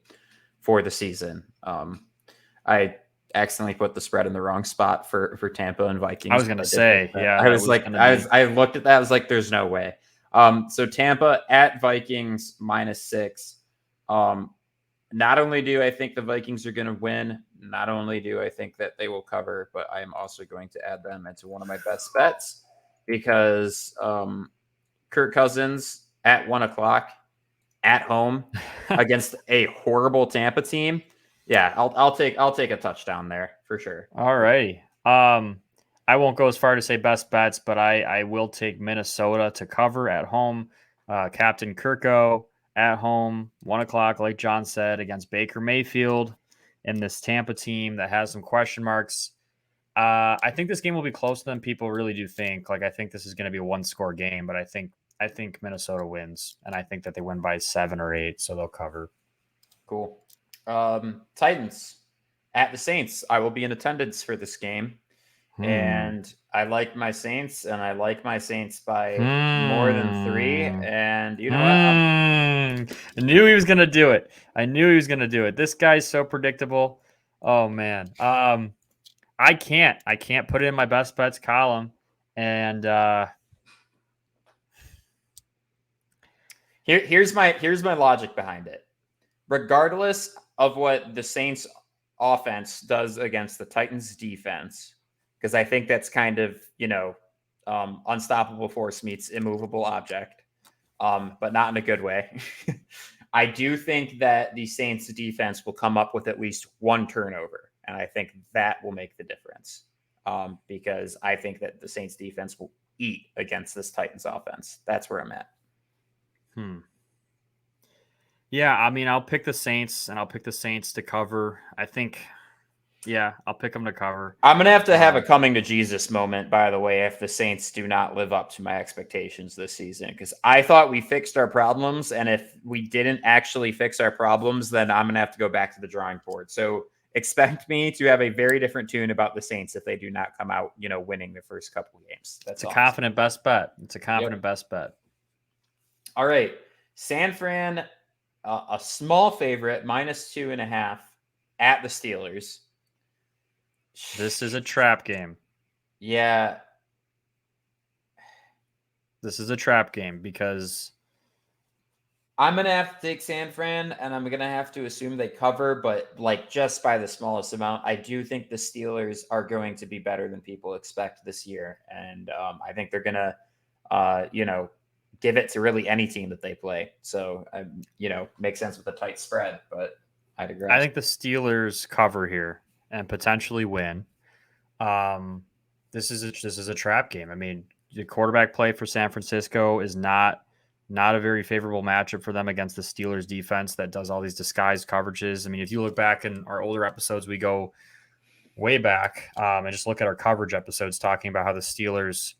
for the season. I accidentally put the spread in the wrong spot for Tampa and Vikings. I was going to say, yeah. I looked at that. I was like, there's no way. So Tampa at Vikings -6. Not only do I think the Vikings are going to win, not only do I think that they will cover, but I am also going to add them into one of my best bets because Kirk Cousins at 1:00 at home against a horrible Tampa team. Yeah, I'll take a touchdown there for sure. All righty. I won't go as far to say best bets, but I will take Minnesota to cover at home. Captain Kirko at home, 1:00, like John said, against Baker Mayfield and this Tampa team that has some question marks. I think this game will be closer than people really do think. Like, I think this is going to be a one-score game, but I think Minnesota wins, and I think that they win by 7 or 8, so they'll cover. Cool. Titans at the Saints. I will be in attendance for this game, and I like my Saints, and I like my Saints by more than 3. And you know what? I knew he was going to do it. This guy's so predictable. Oh man. I can't put it in my best bets column. And here's my logic behind it. Regardless of what the Saints offense does against the Titans defense, because I think that's kind of, unstoppable force meets immovable object, but not in a good way. I do think that the Saints defense will come up with at least one turnover. And I think that will make the difference because I think that the Saints defense will eat against this Titans offense. That's where I'm at. Yeah, I mean, I'll pick the Saints, and I'll pick the Saints to cover. I think, yeah, I'll pick them to cover. I'm going to have a coming to Jesus moment, by the way, if the Saints do not live up to my expectations this season, because I thought we fixed our problems, and if we didn't actually fix our problems, then I'm going to have to go back to the drawing board. So expect me to have a very different tune about the Saints if they do not come out, winning the first couple of games. That's a confident best bet. It's a confident Yep. best bet. All right. San Fran, a small favorite, -2.5 at the Steelers. This is a trap game. Yeah. This is a trap game because I'm going to have to take San Fran, and I'm going to have to assume they cover, but just by the smallest amount. I do think the Steelers are going to be better than people expect this year, and I think they're going to, give it to really any team that they play. So, makes sense with a tight spread, but I digress. I think the Steelers cover here and potentially win. This is a trap game. I mean, the quarterback play for San Francisco is not a very favorable matchup for them against the Steelers defense that does all these disguised coverages. I mean, if you look back in our older episodes, we go way back and just look at our coverage episodes talking about how the Steelers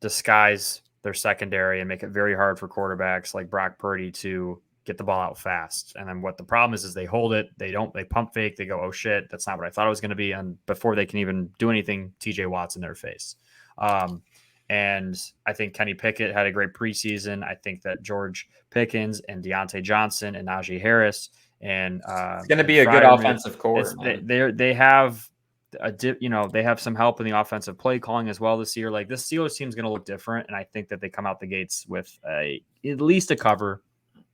disguise their secondary and make it very hard for quarterbacks like Brock Purdy to get the ball out fast. And then what the problem is they hold it. They pump fake. They go, oh shit, that's not what I thought it was going to be. And before they can even do anything, TJ Watt's in their face. And I think Kenny Pickett had a great preseason. I think that George Pickens and Deontay Johnson and Najee Harris and it's going to be a good offensive core. They have they have some help in the offensive play calling as well this year. Like this Steelers team is going to look different, and I think that they come out the gates with at least a cover,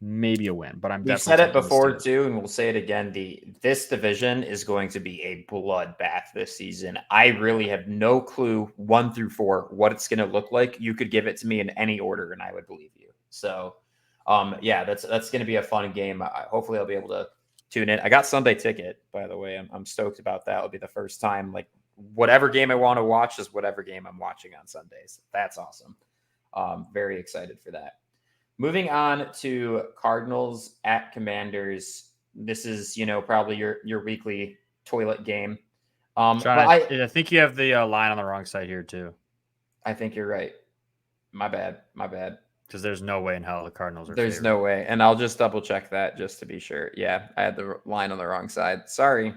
maybe a win. But We've said it before too, and we'll say it again. This division is going to be a bloodbath this season. I really have no clue 1 through 4 what it's going to look like. You could give it to me in any order, and I would believe you. So, that's going to be a fun game. Hopefully, I'll be able to tune in. I got Sunday ticket, by the way. I'm stoked about that. It'll be the first time. Like whatever game I want to watch is whatever game I'm watching on Sundays. That's awesome. Very excited for that. Moving on to Cardinals at Commanders. This is, probably your weekly toilet game. John, I think you have the line on the wrong side here too. I think you're right. My bad. Because there's no way in hell the Cardinals are There's favored. no way. And I'll just double check that just to be sure. Yeah, I had the line on the wrong side. Sorry.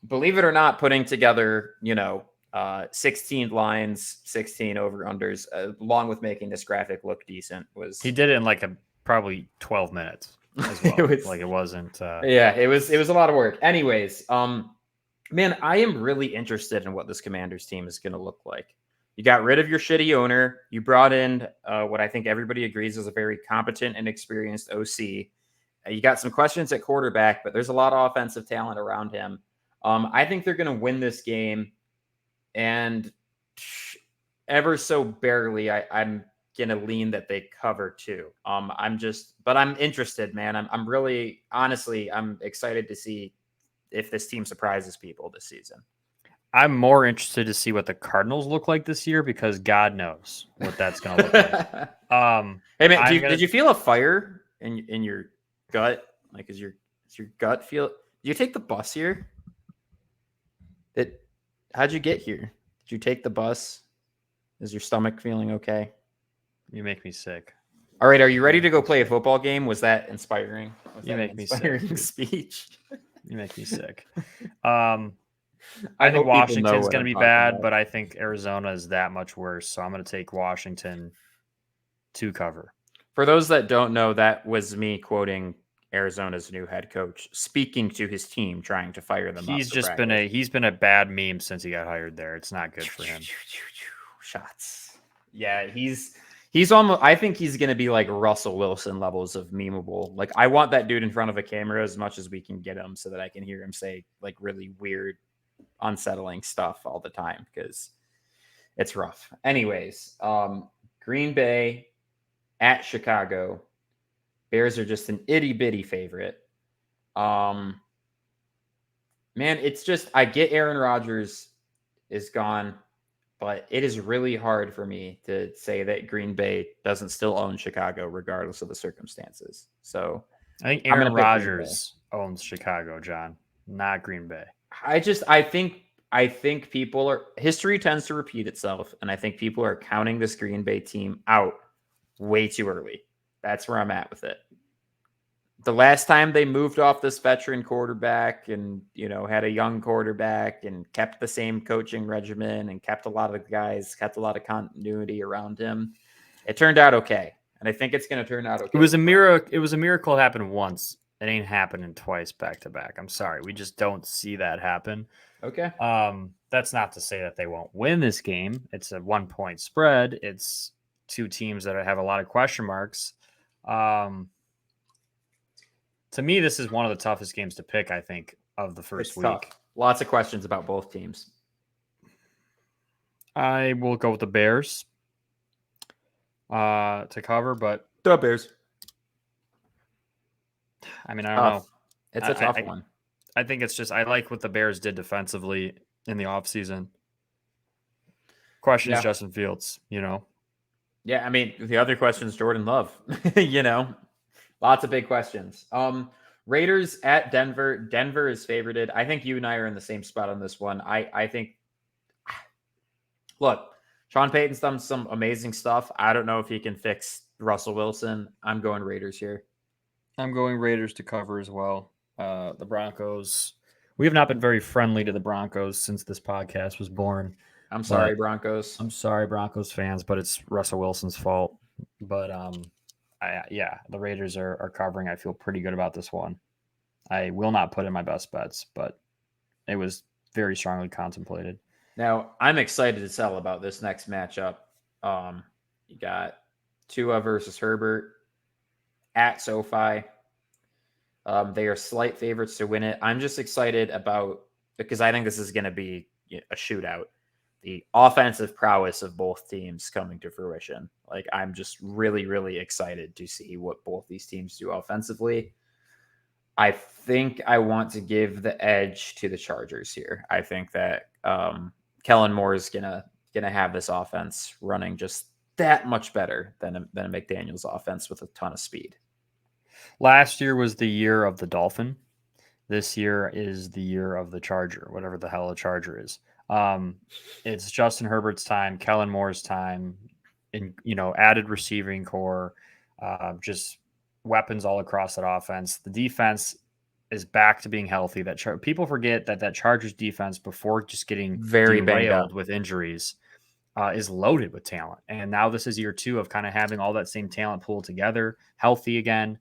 Believe it or not, putting together, 16 lines, 16 over-unders, along with making this graphic look decent was... He did it in probably 12 minutes as well. It wasn't... Yeah, it was a lot of work. Anyways, man, I am really interested in what this Commanders team is going to look like. You got rid of your shitty owner. You brought in what I think everybody agrees is a very competent and experienced OC. You got some questions at quarterback, but there's a lot of offensive talent around him. I think they're going to win this game. And ever so barely, I'm going to lean that they cover too. But I'm interested, man. I'm really, honestly, I'm excited to see if this team surprises people this season. I'm more interested to see what the Cardinals look like this year because God knows what that's going to look like. Hey man, did you feel a fire in your gut? Like, is your gut feel? Did you take the bus here? How'd you get here? Did you take the bus? Is your stomach feeling okay? You make me sick. All right, are you ready to go play a football game? Was that inspiring? You make me sick. Speech. You make me sick. I think Washington's going to be bad, but I think Arizona is that much worse. So I'm going to take Washington to cover. For those that don't know, that was me quoting Arizona's new head coach speaking to his team, trying to fire them. He's been a bad meme since he got hired there. It's not good for him. Shots. Yeah, he's almost. I think he's going to be like Russell Wilson levels of memeable. Like I want that dude in front of a camera as much as we can get him, so that I can hear him say like really weird, unsettling stuff all the time because it's rough. Anyways, Green Bay at Chicago. Bears are just an itty bitty favorite. Man, it's just I get Aaron Rodgers is gone, but it is really hard for me to say that Green Bay doesn't still own Chicago regardless of the circumstances. So I think Aaron Rodgers owns Chicago, John, not Green Bay. I think people are history tends to repeat itself, and I think people are counting this Green Bay team out way too early. That's where I'm at with it. the last time they moved off this veteran quarterback and, had a young quarterback and kept the same coaching regimen and kept a lot of guys, kept a lot of continuity around him, it turned out okay. And I think it's going to turn out okay. It was a miracle. It was a miracle. It happened once. It ain't happening twice back to back. I'm sorry. We just don't see that happen. Okay. That's not to say that they won't win this game. It's a 1-point spread. It's two teams that have a lot of question marks. To me, this is one of the toughest games to pick, I think, of the first week. Tough. Lots of questions about both teams. I will go with the Bears to cover, but The Bears. I mean, I don't know. It's a tough one. I think it's just I like what the Bears did defensively in the offseason. Question is Justin Fields, Yeah, I mean, the other question is Jordan Love. Lots of big questions. Raiders at Denver. Denver is favorited. I think you and I are in the same spot on this one. I think, look, Sean Payton's done some amazing stuff. I don't know if he can fix Russell Wilson. I'm going Raiders here. I'm going Raiders to cover as well. The Broncos. We have not been very friendly to the Broncos since this podcast was born. I'm sorry, Broncos. I'm sorry, Broncos fans, but it's Russell Wilson's fault. But the Raiders are covering. I feel pretty good about this one. I will not put in my best bets, but it was very strongly contemplated. Now, I'm excited to tell about this next matchup. You got Tua versus Herbert at SoFi. They are slight favorites to win it. I'm just excited because I think this is going to be a shootout. The offensive prowess of both teams coming to fruition. Like, I'm just really, really excited to see what both these teams do offensively. I think I want to give the edge to the Chargers here. I think that Kellen Moore is gonna have this offense running just that much better than a McDaniels offense with a ton of speed. Last year was the year of the Dolphin. This year is the year of the Charger, whatever the hell a Charger is. It's Justin Herbert's time, Kellen Moore's time, and added receiving core, just weapons all across that offense. The defense is back to being healthy. People forget that Chargers defense, before just getting very derailed with injuries, is loaded with talent. And now this is year 2 of kind of having all that same talent pool together, healthy again,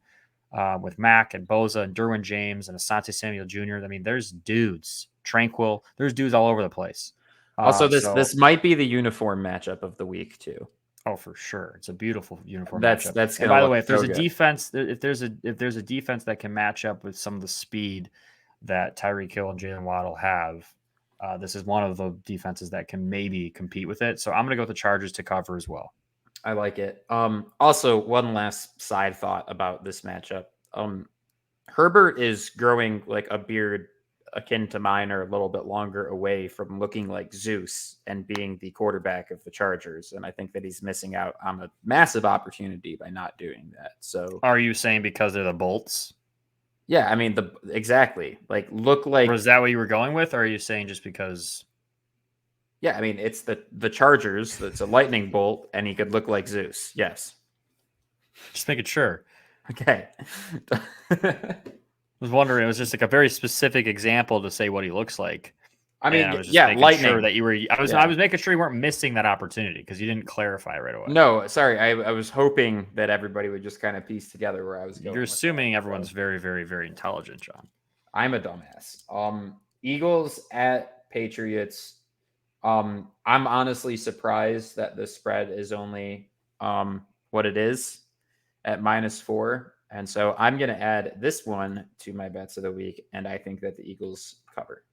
with Mack and Bosa and Derwin James and Asante Samuel Jr. I mean, there's dudes. Tranquil. There's dudes all over the place. Also, this might be the uniform matchup of the week too. Oh, for sure, it's a beautiful uniform. That's and by the way, if there's a defense, if there's a defense that can match up with some of the speed that Tyreek Hill and Jalen Waddle have, this is one of the defenses that can maybe compete with it. So I'm going to go with the Chargers to cover as well. I like it. Also, one last side thought about this matchup. Herbert is growing like a beard akin to mine, or a little bit longer, away from looking like Zeus and being the quarterback of the Chargers. And I think that he's missing out on a massive opportunity by not doing that. So are you saying because they're the Bolts? Yeah, I mean, exactly. Like, look like. Or is that what you were going with? Or are you saying just because? Yeah, I mean, it's the Chargers. That's a lightning bolt, and he could look like Zeus. Yes. Just making sure. Okay. I was wondering, it was just like a very specific example to say what he looks like. I mean, I was just lightning. Sure that you were. I was making sure you weren't missing that opportunity because you didn't clarify right away. No, sorry. I was hoping that everybody would just kind of piece together where I was going. You're assuming everyone's very, very, very intelligent, John. I'm a dumbass. Eagles at Patriots. I'm honestly surprised that the spread is only what it is at -4. And so I'm going to add this one to my bets of the week, and I think that the Eagles cover.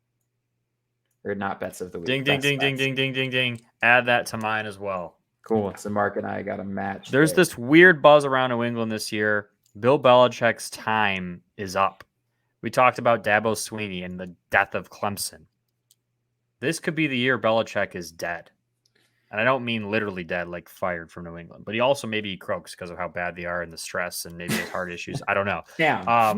Or not bets of the week. Ding, ding, ding, ding, ding, ding, ding, ding. Add that to mine as well. Cool. So Mark and I got a match. There's this weird buzz around New England this year. Bill Belichick's time is up. We talked about Dabo Swinney and the death of Clemson. This could be the year Belichick is dead. And I don't mean literally dead, like fired from New England, but he also maybe croaks because of how bad they are and the stress and maybe his heart issues. I don't know. Yeah.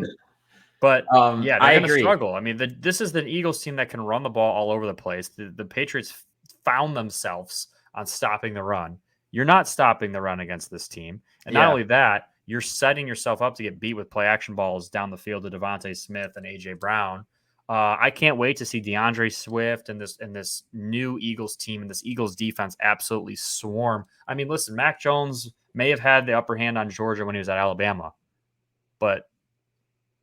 But yeah, they're going to agree. struggle. I mean, this is the Eagles team that can run the ball all over the place. The Patriots found themselves on stopping the run. You're not stopping the run against this team. And not only that, you're setting yourself up to get beat with play action balls down the field to Devontae Smith and A.J. Brown. I can't wait to see DeAndre Swift and this new Eagles team and this Eagles defense absolutely swarm. I mean, listen, Mac Jones may have had the upper hand on Georgia when he was at Alabama, but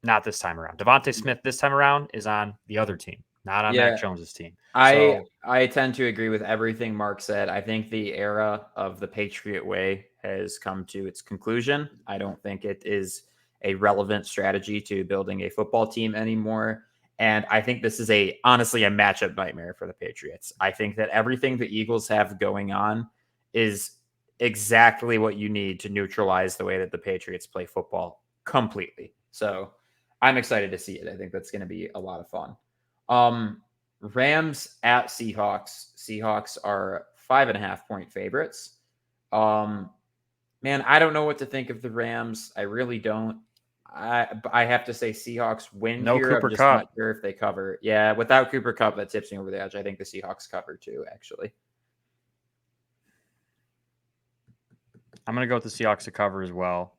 not this time around. Devontae Smith this time around is on the other team, not on Mac Jones's team. I tend to agree with everything Mark said. I think the era of the Patriot way has come to its conclusion. I don't think it is a relevant strategy to building a football team anymore. And I think this is honestly a matchup nightmare for the Patriots. I think that everything the Eagles have going on is exactly what you need to neutralize the way that the Patriots play football completely. So I'm excited to see it. I think that's going to be a lot of fun. Rams at Seahawks. Seahawks are 5.5-point favorites. Man, I don't know what to think of the Rams. I really don't. I have to say Seahawks win no here. Cooper I'm just Kupp. not sure if they cover. Yeah, without Cooper Kupp, that tips me over the edge. I think the Seahawks cover too, actually. I'm going to go with the Seahawks to cover as well.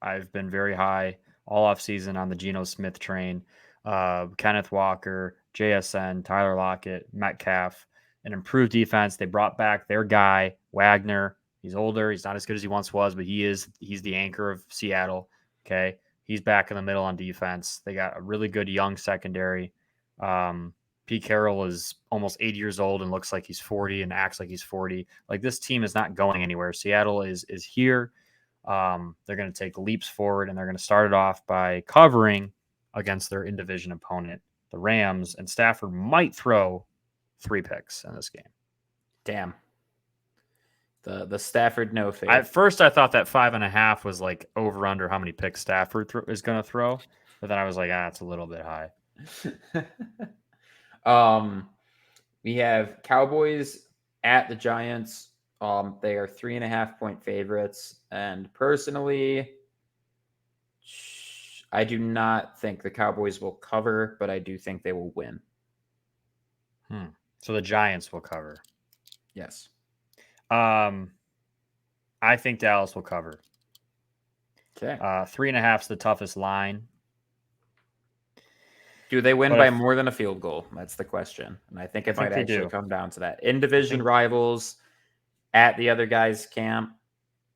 I've been very high all offseason on the Geno Smith train. Kenneth Walker, JSN, Tyler Lockett, Metcalf, an improved defense. They brought back their guy, Wagner. He's older. He's not as good as he once was, but he's the anchor of Seattle. Okay. He's back in the middle on defense. They got a really good young secondary. Pete Carroll is almost 80 years old and looks like he's 40 and acts like he's 40. Like, this team is not going anywhere. Seattle is here. They're going to take leaps forward, and they're going to start it off by covering against their in-division opponent, the Rams, and Stafford might throw 3 picks in this game. Damn. The Stafford no faith. At first, I thought that 5.5 was like over under how many picks Stafford is going to throw, but then I was like, it's a little bit high. We have Cowboys at the Giants. They are 3.5-point favorites, and personally, I do not think the Cowboys will cover, but I do think they will win. So the Giants will cover. Yes. I think Dallas will cover. Okay. 3.5 is the toughest line. Do they win by more than a field goal? That's the question. And I think it might actually come down to that. In division rivals at the other guy's camp.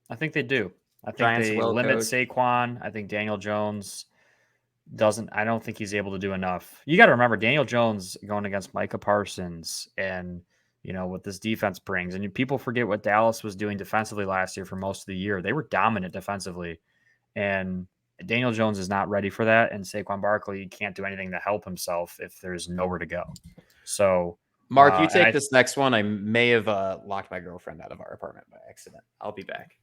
I think they do. I think Giants they limit Saquon. I think Daniel Jones I don't think he's able to do enough. You got to remember, Daniel Jones going against Micah Parsons and, what this defense brings. And people forget what Dallas was doing defensively last year for most of the year. They were dominant defensively. And Daniel Jones is not ready for that. And Saquon Barkley can't do anything to help himself if there's nowhere to go. So, Mark, you take this next one. I may have locked my girlfriend out of our apartment by accident. I'll be back.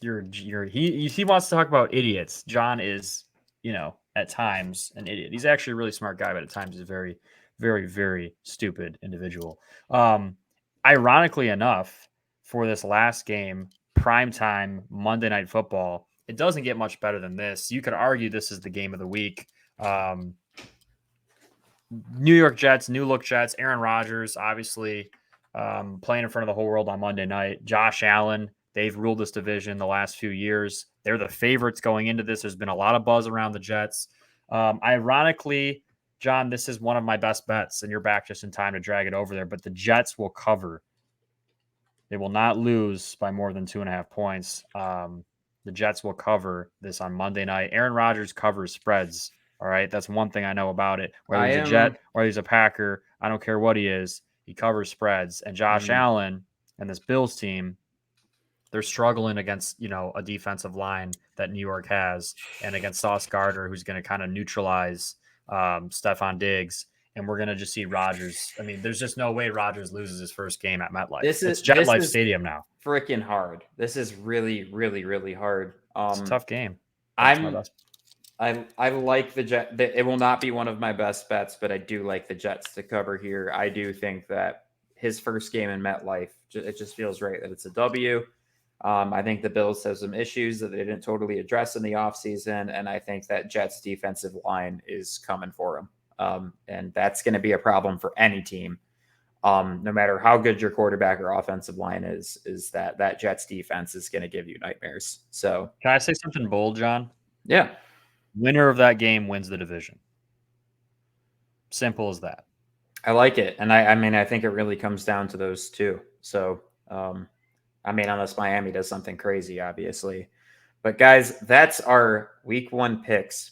He wants to talk about idiots. John is, at times an idiot. He's actually a really smart guy, but at times he's a very, very, very stupid individual. Ironically enough, for this last game, primetime Monday Night Football, it doesn't get much better than this. You could argue this is the game of the week. New York Jets, new look Jets, Aaron Rodgers, obviously playing in front of the whole world on Monday night. Josh Allen, they've ruled this division the last few years. They're the favorites going into this. There's been a lot of buzz around the Jets. Ironically, John, this is one of my best bets, and you're back just in time to drag it over there, but the Jets will cover. They will not lose by more than 2.5 points. The Jets will cover this on Monday night. Aaron Rodgers covers spreads. All right. That's one thing I know about it. Whether he's a Jet or he's a Packer, I don't care what he is. He covers spreads. And Josh Allen and this Bills team, they're struggling against, a defensive line that New York has, and against Sauce Gardner, who's going to kind of neutralize Stephon Diggs. And we're going to just see Rodgers. I mean, there's just no way Rodgers loses his first game at MetLife. It's MetLife Stadium now. Freaking hard. This is really, really, really hard. It's a tough game. I like the Jets. It will not be one of my best bets, but I do like the Jets to cover here. I do think that his first game in MetLife, it just feels right that it's a W. I think the Bills have some issues that they didn't totally address in the offseason, and I think that Jets defensive line is coming for them. And that's going to be a problem for any team. no matter how good your quarterback or offensive line is that Jets defense is going to give you nightmares. So Can I say something bold, John? yeah, Winner of that game wins the division. Simple as that. I like it. And I mean, I think it really comes down to those two. So, I mean, unless Miami does something crazy, obviously. But guys, that's our week 1 picks.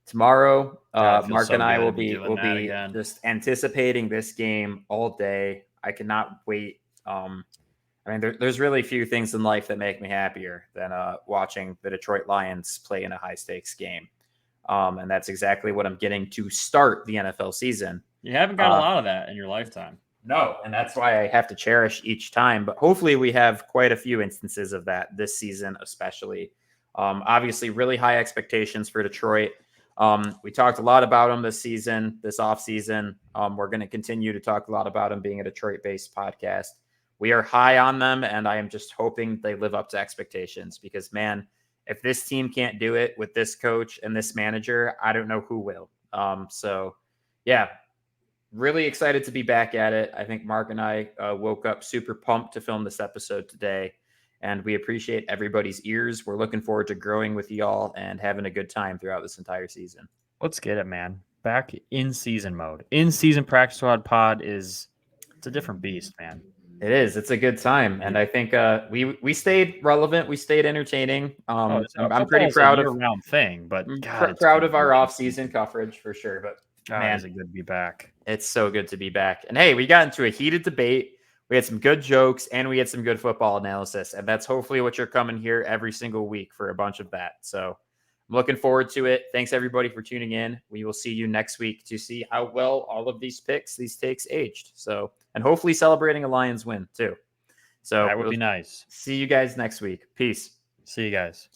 Tomorrow, God, it feels Mark so and I good will to be be doing that again. just anticipating this game all day. I cannot wait. I mean, there's really few things in life that make me happier than watching the Detroit Lions play in a high stakes game. And that's exactly what I'm getting to start the NFL season. You haven't got a lot of that in your lifetime. No, and that's why I have to cherish each time. But hopefully we have quite a few instances of that this season, especially. Obviously, really high expectations for Detroit. We talked a lot about them this season, this offseason. We're going to continue to talk a lot about them being a Detroit-based podcast. We are high on them, and I am just hoping they live up to expectations because, man, if this team can't do it with this coach and this manager, I don't know who will. So, yeah, really excited to be back at it. I think Mark and I woke up super pumped to film this episode today, and we appreciate everybody's ears. We're looking forward to growing with y'all and having a good time throughout this entire season. Let's get it, man. Back in season mode. In season practice squad pod it's a different beast, man. It is. It's a good time, and I think we stayed relevant. We stayed entertaining. I'm pretty proud of year-round thing, but God, proud of our off-season coverage for sure. But man, is it good to be back? It's so good to be back. And hey, we got into a heated debate. We had some good jokes, and we had some good football analysis, and that's hopefully what you're coming here every single week for a bunch of that. So I'm looking forward to it. Thanks everybody for tuning in. We will see you next week to see how well all of these takes aged. So, and hopefully celebrating a Lions win too. So that would be nice. See you guys next week. Peace. See you guys.